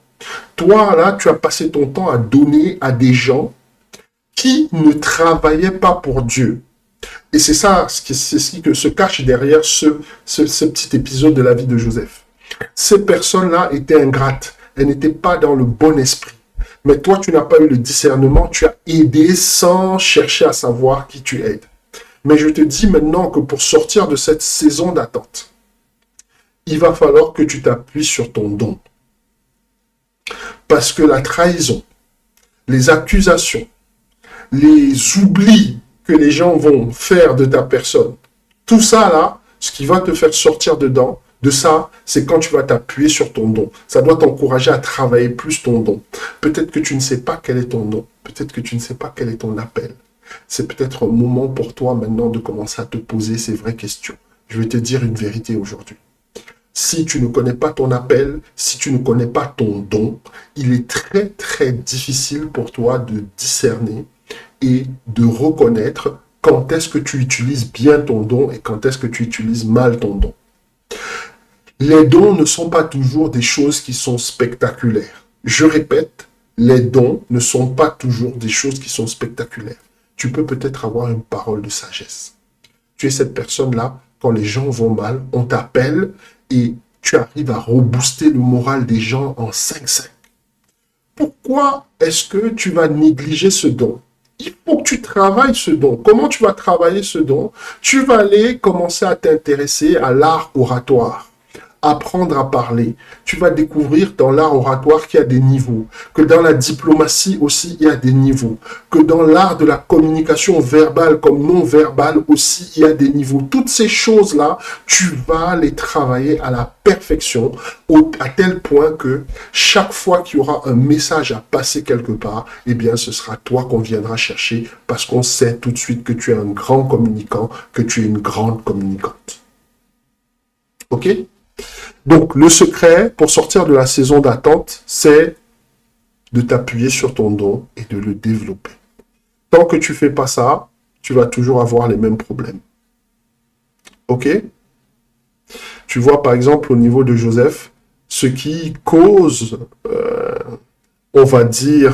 [SPEAKER 1] Toi, là, tu as passé ton temps à donner à des gens qui ne travaillaient pas pour Dieu. Et c'est ça, c'est ce qui se cache derrière ce petit épisode de la vie de Joseph. Ces personnes-là étaient ingrates. Elles n'étaient pas dans le bon esprit. Mais toi, tu n'as pas eu le discernement. Tu as aidé sans chercher à savoir qui tu aides. Mais je te dis maintenant que pour sortir de cette saison d'attente, il va falloir que tu t'appuies sur ton don. Parce que la trahison, les accusations, les oublis que les gens vont faire de ta personne, tout ça là, ce qui va te faire sortir de ça, c'est quand tu vas t'appuyer sur ton don. Ça doit t'encourager à travailler plus ton don. Peut-être que tu ne sais pas quel est ton don. Peut-être que tu ne sais pas quel est ton appel. C'est peut-être un moment pour toi maintenant de commencer à te poser ces vraies questions. Je vais te dire une vérité aujourd'hui. Si tu ne connais pas ton appel, si tu ne connais pas ton don, il est très très difficile pour toi de discerner et de reconnaître quand est-ce que tu utilises bien ton don et quand est-ce que tu utilises mal ton don. Les dons ne sont pas toujours des choses qui sont spectaculaires. Je répète, les dons ne sont pas toujours des choses qui sont spectaculaires. Tu peux peut-être avoir une parole de sagesse. Tu es cette personne-là, quand les gens vont mal, on t'appelle et tu arrives à rebooster le moral des gens en 5-5. Pourquoi est-ce que tu vas négliger ce don? Il faut que tu travailles ce don. Comment tu vas travailler ce don? Tu vas aller commencer à t'intéresser à l'art oratoire, apprendre à parler. Tu vas découvrir dans l'art oratoire qu'il y a des niveaux, que dans la diplomatie aussi, il y a des niveaux, que dans l'art de la communication verbale comme non verbale aussi, il y a des niveaux. Toutes ces choses-là, tu vas les travailler à la perfection, à tel point que chaque fois qu'il y aura un message à passer quelque part, eh bien, ce sera toi qu'on viendra chercher parce qu'on sait tout de suite que tu es un grand communicant, que tu es une grande communicante. OK? Donc, le secret pour sortir de la saison d'attente, c'est de t'appuyer sur ton don et de le développer. Tant que tu ne fais pas ça, tu vas toujours avoir les mêmes problèmes. OK? Tu vois, par exemple, au niveau de Joseph, ce qui cause, on va dire,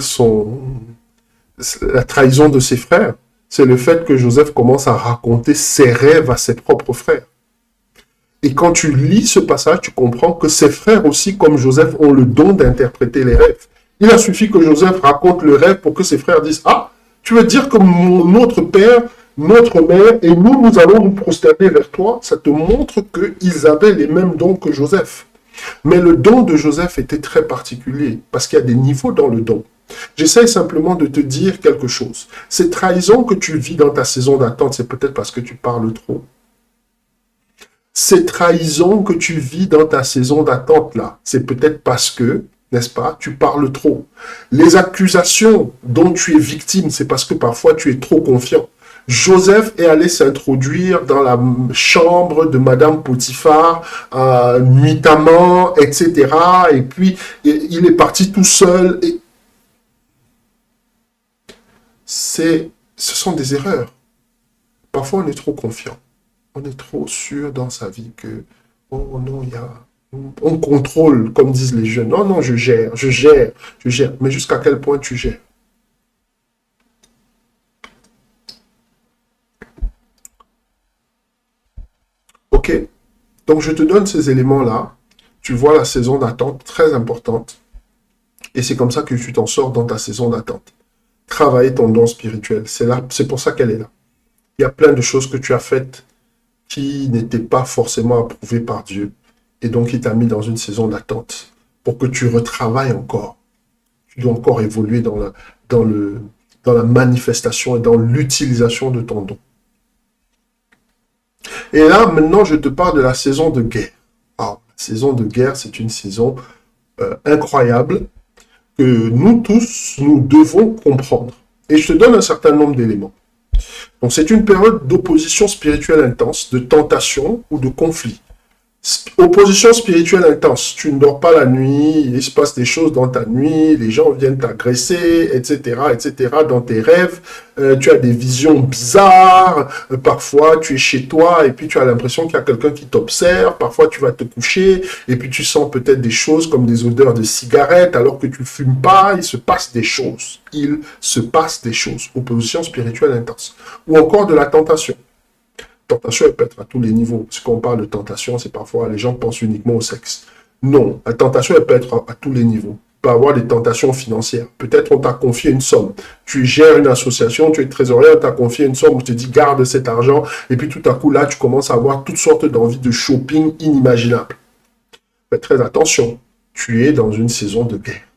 [SPEAKER 1] la trahison de ses frères, c'est le fait que Joseph commence à raconter ses rêves à ses propres frères. Et quand tu lis ce passage, tu comprends que ses frères aussi, comme Joseph, ont le don d'interpréter les rêves. Il a suffi que Joseph raconte le rêve pour que ses frères disent « Ah, tu veux dire que notre père, notre mère et nous allons nous prosterner vers toi ?» Ça te montre qu'ils avaient les mêmes dons que Joseph. Mais le don de Joseph était très particulier, parce qu'il y a des niveaux dans le don. J'essaie simplement de te dire quelque chose. Ces trahisons que tu vis dans ta saison d'attente, c'est peut-être parce que tu parles trop. Ces trahisons que tu vis dans ta saison d'attente, là, c'est peut-être parce que, n'est-ce pas, tu parles trop. Les accusations dont tu es victime, c'est parce que parfois tu es trop confiant. Joseph est allé s'introduire dans la chambre de Madame Potiphar, nuitamment, etc. Et puis, il est parti tout seul. Et ce sont des erreurs. Parfois, on est trop confiant. On est trop sûr dans sa vie que, oh non, on contrôle, comme disent les jeunes. Non, non, je gère. Mais jusqu'à quel point tu gères? Ok, donc je te donne ces éléments-là. Tu vois la saison d'attente, très importante. Et c'est comme ça que tu t'en sors dans ta saison d'attente. Travailler ton don spirituel, c'est pour ça qu'elle est là. Il y a plein de choses que tu as faites qui n'étaient pas forcément approuvées par Dieu. Et donc, il t'a mis dans une saison d'attente pour que tu retravailles encore. Tu dois encore évoluer dans la manifestation et dans l'utilisation de ton don. Et là, maintenant, je te parle de la saison de guerre. Alors, la saison de guerre, c'est une saison incroyable que nous tous, nous devons comprendre. Et je te donne un certain nombre d'éléments. Donc, c'est une période d'opposition spirituelle intense, de tentation ou de conflit. Opposition spirituelle intense. Tu ne dors pas la nuit, il se passe des choses dans ta nuit, les gens viennent t'agresser, etc., etc., dans tes rêves. Tu as des visions bizarres. Parfois, tu es chez toi et puis tu as l'impression qu'il y a quelqu'un qui t'observe. Parfois, tu vas te coucher et puis tu sens peut-être des choses comme des odeurs de cigarettes alors que tu ne fumes pas. Il se passe des choses. Il se passe des choses. Opposition spirituelle intense. Ou encore de la tentation. Tentation, elle peut être à tous les niveaux. Parce qu'on parle de tentation, c'est parfois, les gens pensent uniquement au sexe. Non, la tentation, elle peut être à tous les niveaux. Il peut y avoir des tentations financières. Peut-être on t'a confié une somme. Tu gères une association, tu es trésorier, on t'a confié une somme, on te dit garde cet argent. Et puis tout à coup, là, tu commences à avoir toutes sortes d'envies de shopping inimaginables. Fais très attention. Tu es dans une saison de guerre.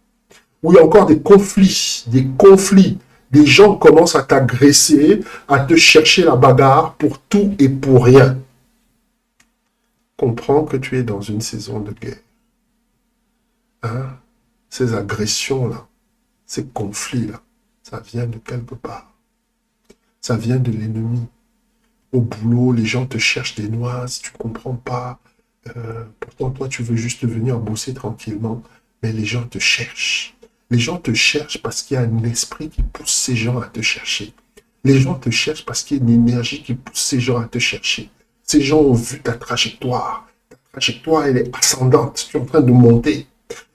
[SPEAKER 1] Où il y a encore des conflits. Des gens commencent à t'agresser, à te chercher la bagarre pour tout et pour rien. Comprends que tu es dans une saison de guerre. Hein? Ces agressions-là, ces conflits-là, ça vient de quelque part. Ça vient de l'ennemi. Au boulot, les gens te cherchent des noises, tu ne comprends pas. Pourtant, toi, tu veux juste venir bosser tranquillement, mais les gens te cherchent. Les gens te cherchent parce qu'il y a un esprit qui pousse ces gens à te chercher. Les gens te cherchent parce qu'il y a une énergie qui pousse ces gens à te chercher. Ces gens ont vu ta trajectoire. Ta trajectoire, elle est ascendante. Tu es en train de monter.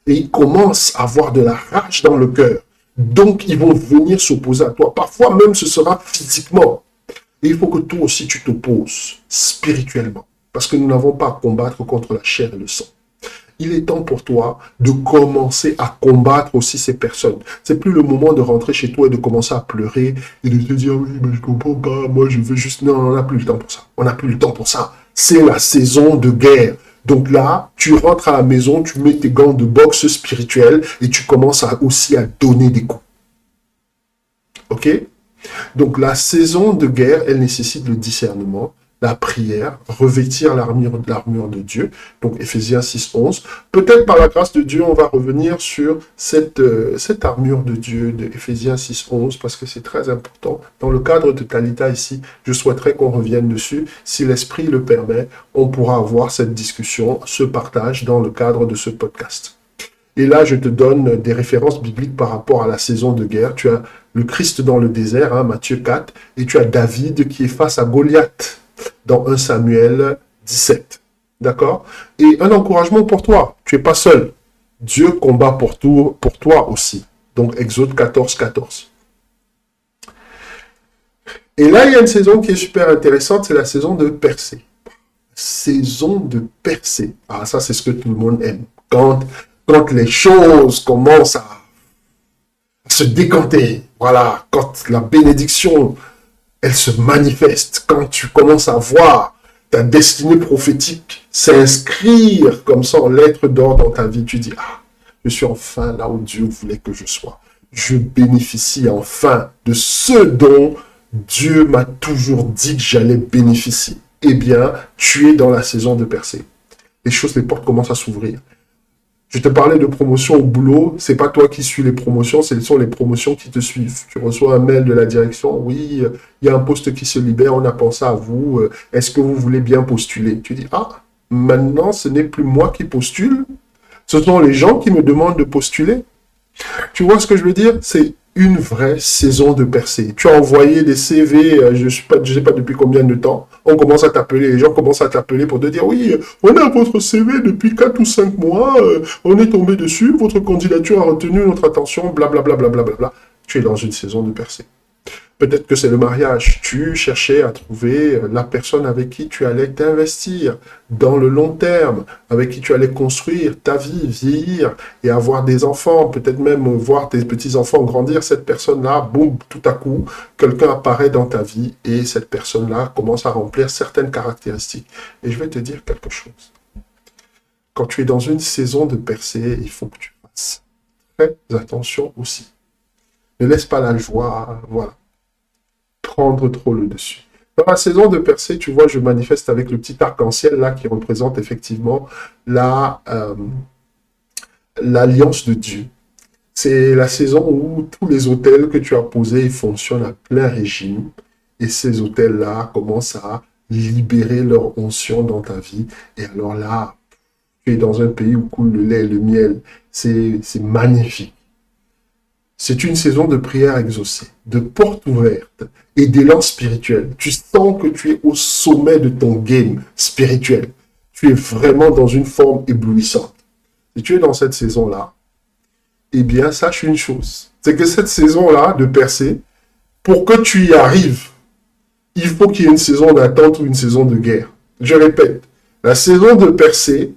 [SPEAKER 1] Et ils commencent à avoir de la rage dans le cœur. Donc, ils vont venir s'opposer à toi. Parfois même, ce sera physiquement. Et il faut que toi aussi, tu t'opposes spirituellement. Parce que nous n'avons pas à combattre contre la chair et le sang. Il est temps pour toi de commencer à combattre aussi ces personnes. C'est plus le moment de rentrer chez toi et de commencer à pleurer et de te dire, oui, mais je comprends pas, moi je veux juste... Non, on n'a plus le temps pour ça. On n'a plus le temps pour ça. C'est la saison de guerre. Donc là, tu rentres à la maison, tu mets tes gants de boxe spirituelle et tu commences aussi à donner des coups. Ok? Donc la saison de guerre, elle nécessite le discernement, la prière, revêtir l'armure de Dieu. Donc Éphésiens 6:11. Peut-être par la grâce de Dieu, on va revenir sur cette armure de Dieu de Éphésiens 6:11 parce que c'est très important. Dans le cadre de Talita ici, je souhaiterais qu'on revienne dessus. Si l'Esprit le permet, on pourra avoir cette discussion, ce partage dans le cadre de ce podcast. Et là, je te donne des références bibliques par rapport à la saison de guerre. Tu as le Christ dans le désert, hein, Matthieu 4, et tu as David qui est face à Goliath dans 1 Samuel 17. D'accord? Et un encouragement pour toi. Tu n'es pas seul. Dieu combat pour toi aussi. Donc, Exode 14:14. Et là, il y a une saison qui est super intéressante, c'est la saison de percée. Saison de percée. Ah, ça, c'est ce que tout le monde aime. Quand les choses commencent à se décanter, voilà, quand la bénédiction, elle se manifeste, quand tu commences à voir ta destinée prophétique s'inscrire comme ça en lettres d'or dans ta vie, tu dis, ah, je suis enfin là où Dieu voulait que je sois. Je bénéficie enfin de ce dont Dieu m'a toujours dit que j'allais bénéficier. Eh bien, tu es dans la saison de percée. Les portes commencent à s'ouvrir. Je te parlais de promotion au boulot, c'est pas toi qui suis les promotions, ce sont les promotions qui te suivent. Tu reçois un mail de la direction, oui, il y a un poste qui se libère, on a pensé à vous, est-ce que vous voulez bien postuler? Tu dis, ah, maintenant ce n'est plus moi qui postule, ce sont les gens qui me demandent de postuler. Tu vois ce que je veux dire? C'est une vraie saison de percée. Tu as envoyé des CV, je ne sais pas depuis combien de temps, on commence à t'appeler, les gens commencent à t'appeler pour te dire, oui, on a votre CV depuis 4 ou 5 mois, on est tombé dessus, votre candidature a retenu notre attention, blablabla. Bla, bla, bla, bla. Tu es dans une saison de percée. Peut-être que c'est le mariage. Tu cherchais à trouver la personne avec qui tu allais t'investir dans le long terme, avec qui tu allais construire ta vie, vieillir et avoir des enfants, peut-être même voir tes petits-enfants grandir. Cette personne-là, boum, tout à coup, quelqu'un apparaît dans ta vie et cette personne-là commence à remplir certaines caractéristiques. Et je vais te dire quelque chose. Quand tu es dans une saison de percée, il faut que tu fasses très attention aussi. Ne laisse pas la joie, voilà, prendre trop le dessus. Dans la saison de percée, tu vois, je manifeste avec le petit arc-en-ciel là qui représente effectivement l'alliance de Dieu. C'est la saison où tous les autels que tu as posés ils fonctionnent à plein régime et ces autels-là commencent à libérer leur onction dans ta vie. Et alors là, tu es dans un pays où coule le lait et le miel. C'est magnifique. C'est une saison de prière exaucée, de portes ouvertes et d'élan spirituel. Tu sens que tu es au sommet de ton game spirituel. Tu es vraiment dans une forme éblouissante. Si tu es dans cette saison-là, eh bien, sache une chose. C'est que cette saison-là de percée, pour que tu y arrives, il faut qu'il y ait une saison d'attente ou une saison de guerre. Je répète, la saison de percée,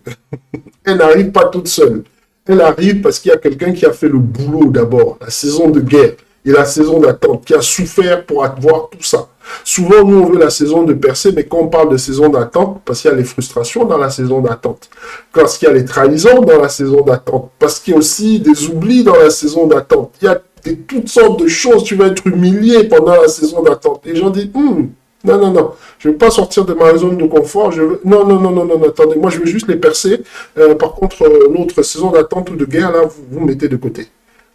[SPEAKER 1] elle n'arrive pas toute seule. Elle arrive parce qu'il y a quelqu'un qui a fait le boulot d'abord, la saison de guerre et la saison d'attente, qui a souffert pour avoir tout ça. Souvent, nous, on veut la saison de percée, mais quand on parle de saison d'attente, parce qu'il y a les frustrations dans la saison d'attente, parce qu'il y a les trahisons dans la saison d'attente, parce qu'il y a aussi des oublis dans la saison d'attente. Il y a toutes sortes de choses, tu vas être humilié pendant la saison d'attente. Les gens disent, non, je ne veux pas sortir de ma zone de confort, non, attendez, moi je veux juste les percer. Par contre, l'autre saison d'attente ou de guerre, là, vous mettez de côté.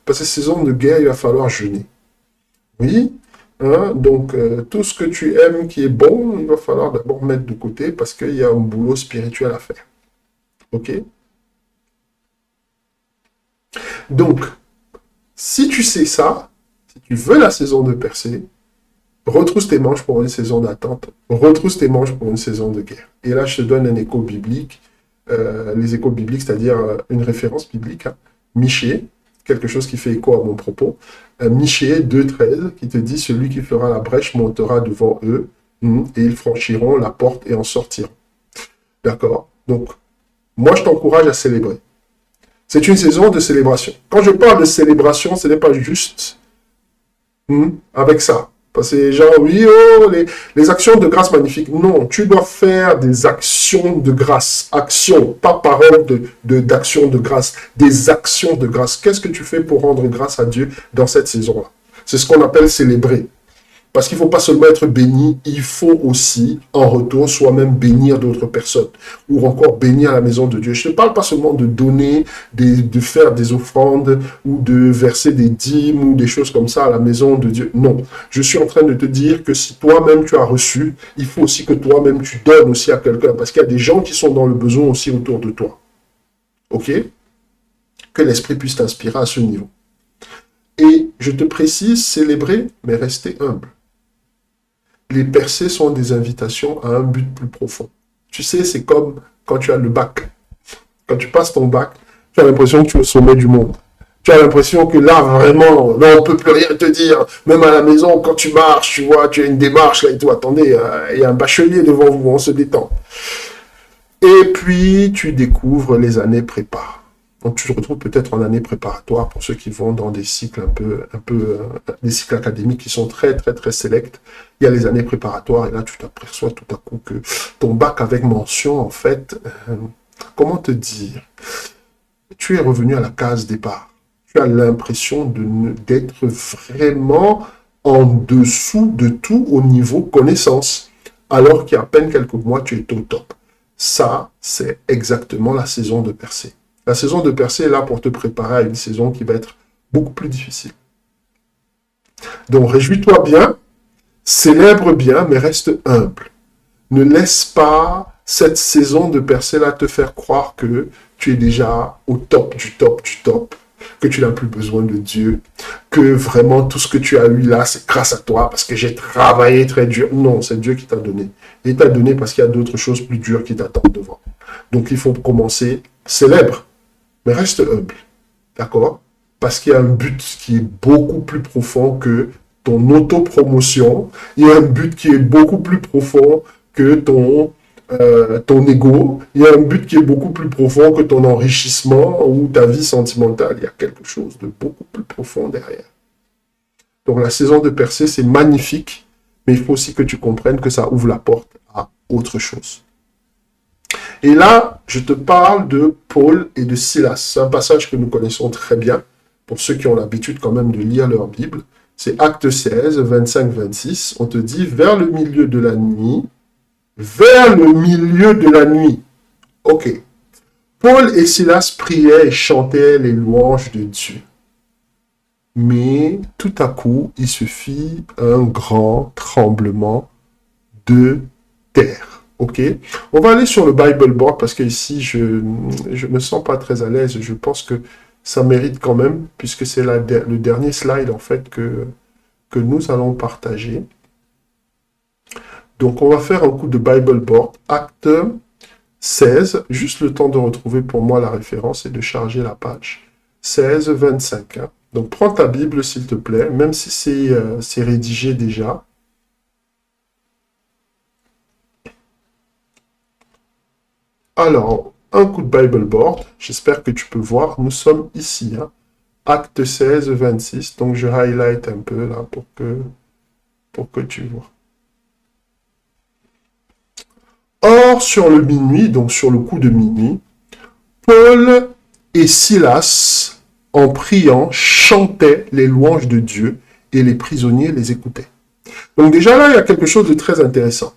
[SPEAKER 1] Parce que saison de guerre, il va falloir jeûner. Oui, hein, donc tout ce que tu aimes qui est bon, il va falloir d'abord mettre de côté parce qu'il y a un boulot spirituel à faire. Ok? Donc, si tu sais ça, si tu veux la saison de percée, retrousse tes manches pour une saison d'attente, retrousse tes manches pour une saison de guerre. Et là, je te donne un écho biblique, les échos bibliques, c'est-à-dire une référence biblique, hein. Michée, quelque chose qui fait écho à mon propos. Michée 2,13, qui te dit, celui qui fera la brèche montera devant eux, et ils franchiront la porte et en sortiront. D'accord? Donc, moi, je t'encourage à célébrer. C'est une saison de célébration. Quand je parle de célébration, ce n'est pas juste avec ça. Parce que les gens, oui, oh, les actions de grâce magnifiques. Non, tu dois faire des actions de grâce. Actions, pas parole d'action de grâce. Des actions de grâce. Qu'est-ce que tu fais pour rendre grâce à Dieu dans cette saison-là? C'est ce qu'on appelle célébrer. Parce qu'il ne faut pas seulement être béni, il faut aussi, en retour, soi-même bénir d'autres personnes. Ou encore bénir la maison de Dieu. Je ne parle pas seulement de donner, de faire des offrandes, ou de verser des dîmes, ou des choses comme ça à la maison de Dieu. Non. Je suis en train de te dire que si toi-même tu as reçu, il faut aussi que toi-même tu donnes aussi à quelqu'un. Parce qu'il y a des gens qui sont dans le besoin aussi autour de toi. OK? Que l'Esprit puisse t'inspirer à ce niveau. Et je te précise, célébrer, mais rester humble. Les percées sont des invitations à un but plus profond. Tu sais, c'est comme quand tu as le bac. Quand tu passes ton bac, tu as l'impression que tu es au sommet du monde. Tu as l'impression que là, vraiment, là, on ne peut plus rien te dire. Même à la maison, quand tu marches, tu vois, tu as une démarche, là, et tout, attendez, il y a un bachelier devant vous, on se détend. Et puis, tu découvres les années prépa. Donc, tu te retrouves peut-être en année préparatoire pour ceux qui vont dans des cycles des cycles académiques qui sont très, très, très sélects. Il y a les années préparatoires et là, tu t'aperçois tout à coup que ton bac avec mention, en fait, comment te dire? Tu es revenu à la case départ. Tu as l'impression d'être vraiment en dessous de tout au niveau connaissance, alors qu'il y a à peine quelques mois, tu es au top. Ça, c'est exactement la saison de percée. La saison de percée est là pour te préparer à une saison qui va être beaucoup plus difficile. Donc, réjouis-toi bien, célèbre bien, mais reste humble. Ne laisse pas cette saison de percée-là te faire croire que tu es déjà au top du top du top, que tu n'as plus besoin de Dieu, que vraiment tout ce que tu as eu là, c'est grâce à toi, parce que j'ai travaillé très dur. Non, c'est Dieu qui t'a donné. Il t'a donné parce qu'il y a d'autres choses plus dures qui t'attendent devant. Donc, il faut commencer célèbre. Mais reste humble, d'accord? Parce qu'il y a un but qui est beaucoup plus profond que ton autopromotion. Il y a un but qui est beaucoup plus profond que ton ego. Il y a un but qui est beaucoup plus profond que ton enrichissement ou ta vie sentimentale. Il y a quelque chose de beaucoup plus profond derrière. Donc la saison de percée, c'est magnifique, mais il faut aussi que tu comprennes que ça ouvre la porte à autre chose. Et là, je te parle de Paul et de Silas. C'est un passage que nous connaissons très bien, pour ceux qui ont l'habitude quand même de lire leur Bible. C'est Acte 16, 25-26. On te dit, vers le milieu de la nuit, ok. Paul et Silas priaient et chantaient les louanges de Dieu. Mais tout à coup, il se fit un grand tremblement de terre. Ok, on va aller sur le Bible Board parce que ici je me sens pas très à l'aise. Je pense que ça mérite quand même, puisque c'est le dernier slide en fait que nous allons partager. Donc on va faire un coup de Bible Board, Acte 16, juste le temps de retrouver pour moi la référence et de charger la page. 16, 25. Hein. Donc prends ta Bible s'il te plaît, même si c'est rédigé déjà. Alors, un coup de Bible Board, j'espère que tu peux voir, nous sommes ici, hein, Acte 16, 26, donc je highlight un peu là pour que tu vois. Or, sur le minuit, donc sur le coup de minuit, Paul et Silas, en priant, chantaient les louanges de Dieu et les prisonniers les écoutaient. Donc déjà là, il y a quelque chose de très intéressant.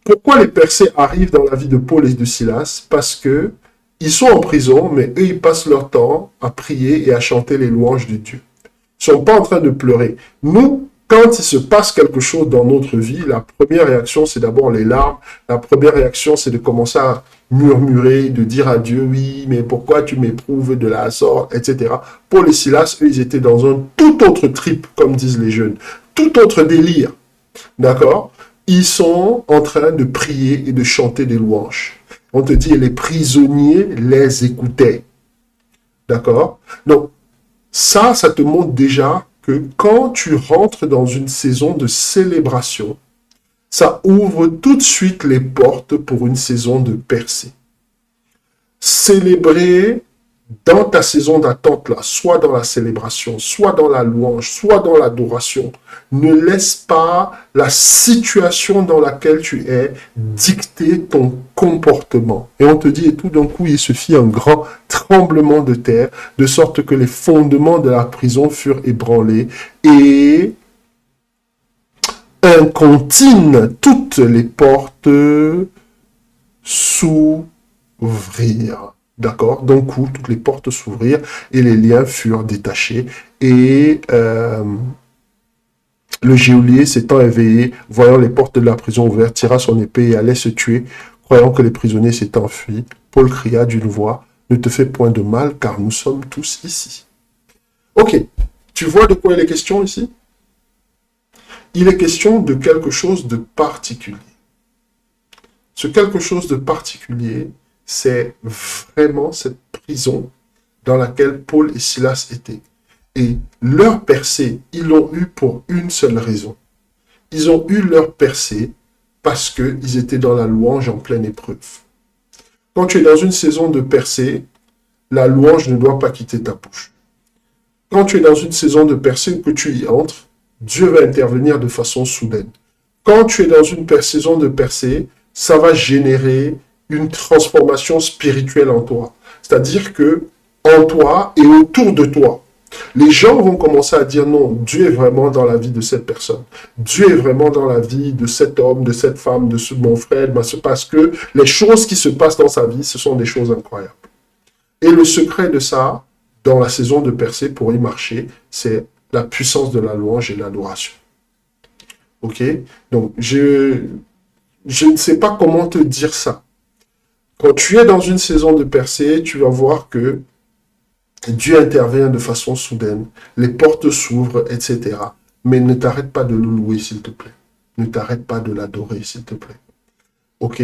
[SPEAKER 1] Pourquoi les percées arrivent dans la vie de Paul et de Silas? Parce que ils sont en prison, mais eux, ils passent leur temps à prier et à chanter les louanges de Dieu. Ils ne sont pas en train de pleurer. Nous, quand il se passe quelque chose dans notre vie, la première réaction, c'est d'abord les larmes. La première réaction, c'est de commencer à murmurer, de dire à Dieu, oui, mais pourquoi tu m'éprouves de la sorte, etc. Paul et Silas, eux, ils étaient dans un tout autre trip, comme disent les jeunes. Tout autre délire. D'accord? Ils sont en train de prier et de chanter des louanges. On te dit, les prisonniers les écoutaient. D'accord? Donc, ça te montre déjà que quand tu rentres dans une saison de célébration, ça ouvre tout de suite les portes pour une saison de percée. Célébrer dans ta saison d'attente, là, soit dans la célébration, soit dans la louange, soit dans l'adoration, ne laisse pas la situation dans laquelle tu es dicter ton comportement. Et on te dit, et tout d'un coup, il se fit un grand tremblement de terre, de sorte que les fondements de la prison furent ébranlés, et incontinent toutes les portes s'ouvrirent. D'accord? D'un coup, toutes les portes s'ouvrirent et les liens furent détachés. Et le geôlier, s'étant éveillé, voyant les portes de la prison ouvertes, tira son épée et allait se tuer, croyant que les prisonniers s'étaient enfuis. Paul cria d'une voix, « Ne te fais point de mal, car nous sommes tous ici. » Ok, tu vois de quoi il est question ici? Il est question de quelque chose de particulier. Ce quelque chose de particulier, c'est vraiment cette prison dans laquelle Paul et Silas étaient. Et leur percée, ils l'ont eu pour une seule raison. Ils ont eu leur percée parce qu'ils étaient dans la louange en pleine épreuve. Quand tu es dans une saison de percée, la louange ne doit pas quitter ta bouche. Quand tu es dans une saison de percée que tu y entres, Dieu va intervenir de façon soudaine. Quand tu es dans une saison de percée, ça va générer une transformation spirituelle en toi. C'est-à-dire que en toi et autour de toi, les gens vont commencer à dire non, Dieu est vraiment dans la vie de cette personne. Dieu est vraiment dans la vie de cet homme, de cette femme, de mon frère, parce que les choses qui se passent dans sa vie, ce sont des choses incroyables. Et le secret de ça, dans la saison de percée, pour y marcher, c'est la puissance de la louange et l'adoration. Ok? Donc, je ne sais pas comment te dire ça. Quand tu es dans une saison de percée, tu vas voir que Dieu intervient de façon soudaine, les portes s'ouvrent, etc. Mais ne t'arrête pas de le louer, s'il te plaît. Ne t'arrête pas de l'adorer, s'il te plaît. Ok?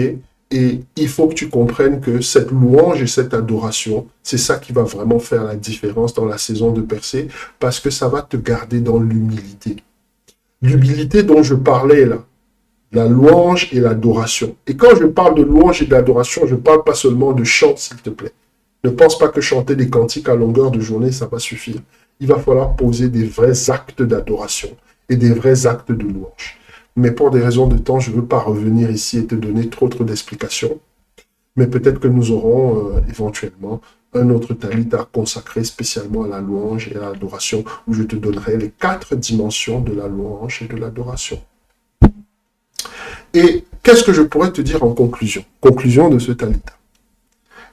[SPEAKER 1] Et il faut que tu comprennes que cette louange et cette adoration, c'est ça qui va vraiment faire la différence dans la saison de percée, parce que ça va te garder dans l'humilité. L'humilité dont je parlais là, la louange et l'adoration. Et quand je parle de louange et d'adoration, je ne parle pas seulement de chant, s'il te plaît. Ne pense pas que chanter des cantiques à longueur de journée, ça va suffire. Il va falloir poser des vrais actes d'adoration et des vrais actes de louange. Mais pour des raisons de temps, je ne veux pas revenir ici et te donner trop d'explications. Mais peut-être que nous aurons éventuellement un autre talit à consacrer spécialement à la louange et à l'adoration, où je te donnerai les 4 dimensions de la louange et de l'adoration. Et qu'est-ce que je pourrais te dire en conclusion? Conclusion de ce talit.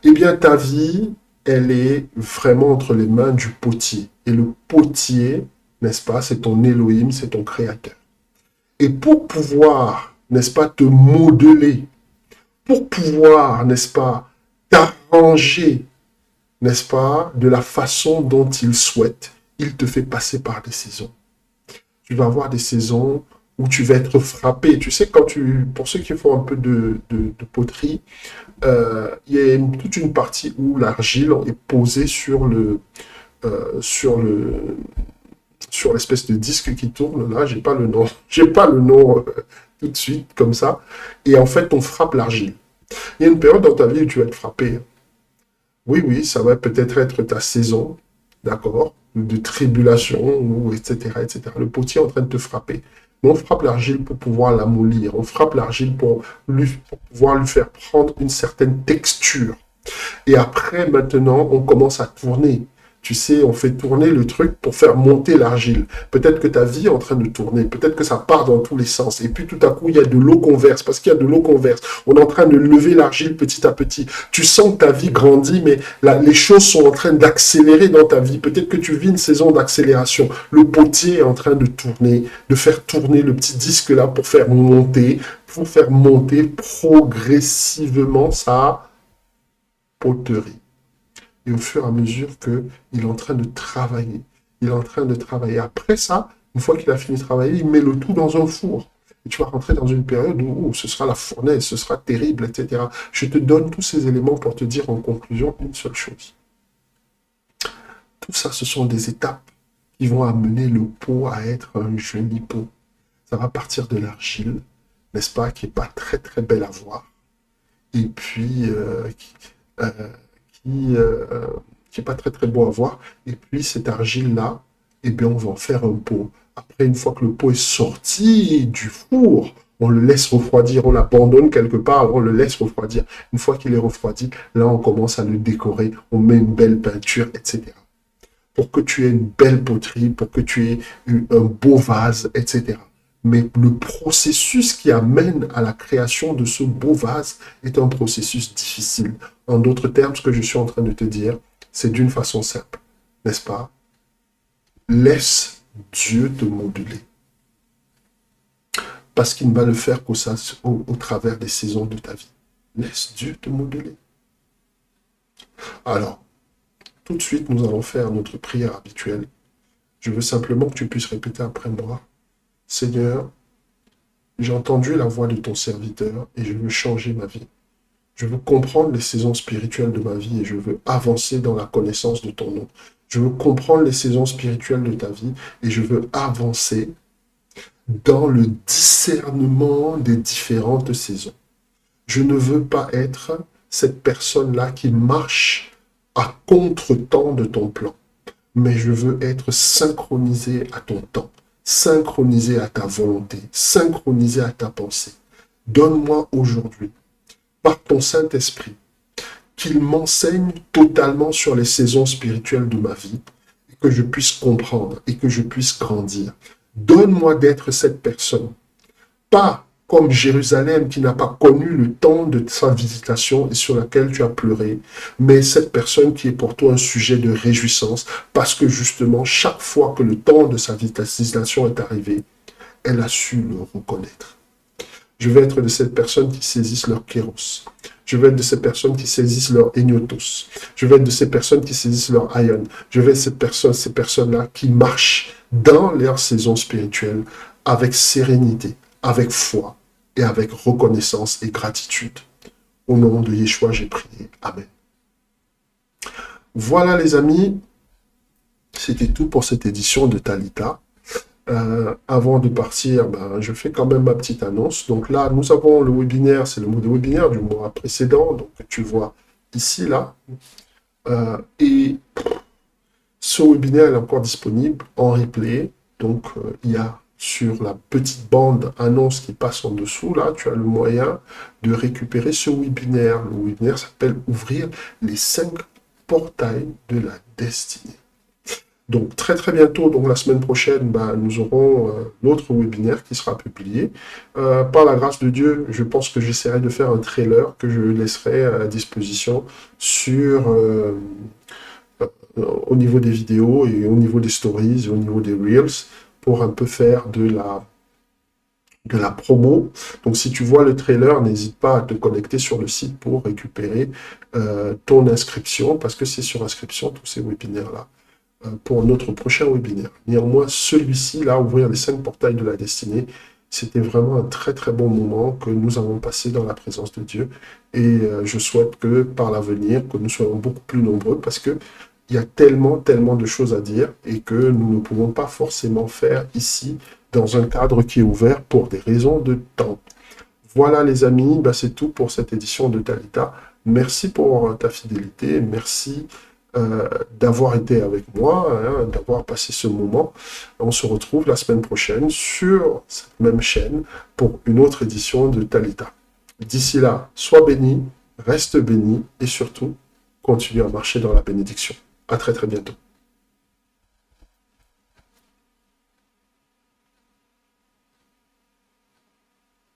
[SPEAKER 1] Eh bien, ta vie, elle est vraiment entre les mains du potier. Et le potier, n'est-ce pas, c'est ton Elohim, c'est ton créateur. Et pour pouvoir, n'est-ce pas, te modeler, pour pouvoir, n'est-ce pas, t'arranger, n'est-ce pas, de la façon dont il souhaite, il te fait passer par des saisons. Tu vas avoir des saisons où tu vas être frappé. Tu sais, pour ceux qui font un peu de poterie, il y a toute une partie où l'argile est posée sur l'espèce de disque qui tourne. Là, j'ai pas le nom. J'ai pas le nom tout de suite, comme ça. Et en fait, on frappe l'argile. Il y a une période dans ta vie où tu vas être frappé. Oui, ça va peut-être être ta saison, d'accord, de tribulation, ou etc., etc. Le potier est en train de te frapper. Mais on frappe l'argile pour pouvoir l'amollir. On frappe l'argile pour pouvoir lui faire prendre une certaine texture. Et après, maintenant, on commence à tourner. Tu sais, on fait tourner le truc pour faire monter l'argile. Peut-être que ta vie est en train de tourner. Peut-être que ça part dans tous les sens. Et puis tout à coup, il y a de l'eau converse. Parce qu'il y a de l'eau converse. On est en train de lever l'argile petit à petit. Tu sens que ta vie grandit, mais les choses sont en train d'accélérer dans ta vie. Peut-être que tu vis une saison d'accélération. Le potier est en train de tourner, de faire tourner le petit disque là pour faire monter progressivement sa poterie. Et au fur et à mesure qu'il est en train de travailler, Après ça, une fois qu'il a fini de travailler, il met le tout dans un four. Et tu vas rentrer dans une période où ce sera la fournaise, ce sera terrible, etc. Je te donne tous ces éléments pour te dire en conclusion une seule chose. Tout ça, ce sont des étapes qui vont amener le pot à être un joli pot. Ça va partir de l'argile, n'est-ce pas, qui n'est pas très très belle à voir. Et puis, qui qui n'est pas très très beau à voir. Et puis cette argile-là, eh bien, on va en faire un pot. Après, une fois que le pot est sorti du four, on le laisse refroidir, on l'abandonne quelque part, on le laisse refroidir. Une fois qu'il est refroidi, là, on commence à le décorer, on met une belle peinture, etc. Pour que tu aies une belle poterie, pour que tu aies un beau vase, etc. Mais le processus qui amène à la création de ce beau vase est un processus difficile. En d'autres termes, ce que je suis en train de te dire, c'est d'une façon simple, n'est-ce pas? Laisse Dieu te modeler. Parce qu'il ne va le faire qu'au travers des saisons de ta vie. Laisse Dieu te modeler. Alors, tout de suite, nous allons faire notre prière habituelle. Je veux simplement que tu puisses répéter après moi. Seigneur, j'ai entendu la voix de ton serviteur et je veux changer ma vie. Je veux comprendre les saisons spirituelles de ma vie et je veux avancer dans la connaissance de ton nom. Je veux comprendre les saisons spirituelles de ta vie et je veux avancer dans le discernement des différentes saisons. Je ne veux pas être cette personne-là qui marche à contre-temps de ton plan, mais je veux être synchronisé à ton temps, synchronisé à ta volonté, synchronisé à ta pensée. Donne-moi aujourd'hui, par ton Saint-Esprit, qu'il m'enseigne totalement sur les saisons spirituelles de ma vie, et que je puisse comprendre et que je puisse grandir. Donne-moi d'être cette personne, pas comme Jérusalem qui n'a pas connu le temps de sa visitation et sur laquelle tu as pleuré, mais cette personne qui est pour toi un sujet de réjouissance, parce que justement, chaque fois que le temps de sa visitation est arrivé, elle a su le reconnaître. Je vais être de ces personnes qui saisissent leur kéros. Je vais être de ces personnes qui saisissent leur égnotos. Je vais être de ces personnes qui saisissent leur aïon. Je vais être ces personnes-là qui marchent dans leur saison spirituelle avec sérénité, avec foi et avec reconnaissance et gratitude. Au nom de Yeshua, j'ai prié. Amen. Voilà les amis, c'était tout pour cette édition de Talita. Avant de partir, je fais quand même ma petite annonce. Donc là, nous avons le webinaire, c'est le webinaire du mois précédent, donc tu vois ici, là. Et ce webinaire est encore disponible en replay. Donc, il y a sur la petite bande annonce qui passe en dessous, là, tu as le moyen de récupérer ce webinaire. Le webinaire s'appelle « Ouvrir les 5 portails de la destinée ». Donc, très très bientôt, donc la semaine prochaine, nous aurons l'autre webinaire qui sera publié. Par la grâce de Dieu, je pense que j'essaierai de faire un trailer que je laisserai à disposition sur, au niveau des vidéos et au niveau des stories et au niveau des reels pour un peu faire de la promo. Donc, si tu vois le trailer, n'hésite pas à te connecter sur le site pour récupérer ton inscription parce que c'est sur inscription tous ces webinaires-là. Pour notre prochain webinaire. Néanmoins, celui-ci, là, ouvrir les 5 portails de la destinée, c'était vraiment un très très bon moment que nous avons passé dans la présence de Dieu. Et je souhaite que par l'avenir, que nous soyons beaucoup plus nombreux parce que il y a tellement de choses à dire et que nous ne pouvons pas forcément faire ici dans un cadre qui est ouvert pour des raisons de temps. Voilà les amis, c'est tout pour cette édition de Talita. Merci pour ta fidélité, merci d'avoir été avec moi, d'avoir passé ce moment. On se retrouve la semaine prochaine sur cette même chaîne pour une autre édition de Talita. D'ici là, sois béni, reste béni et surtout, continue à marcher dans la bénédiction. À très très bientôt.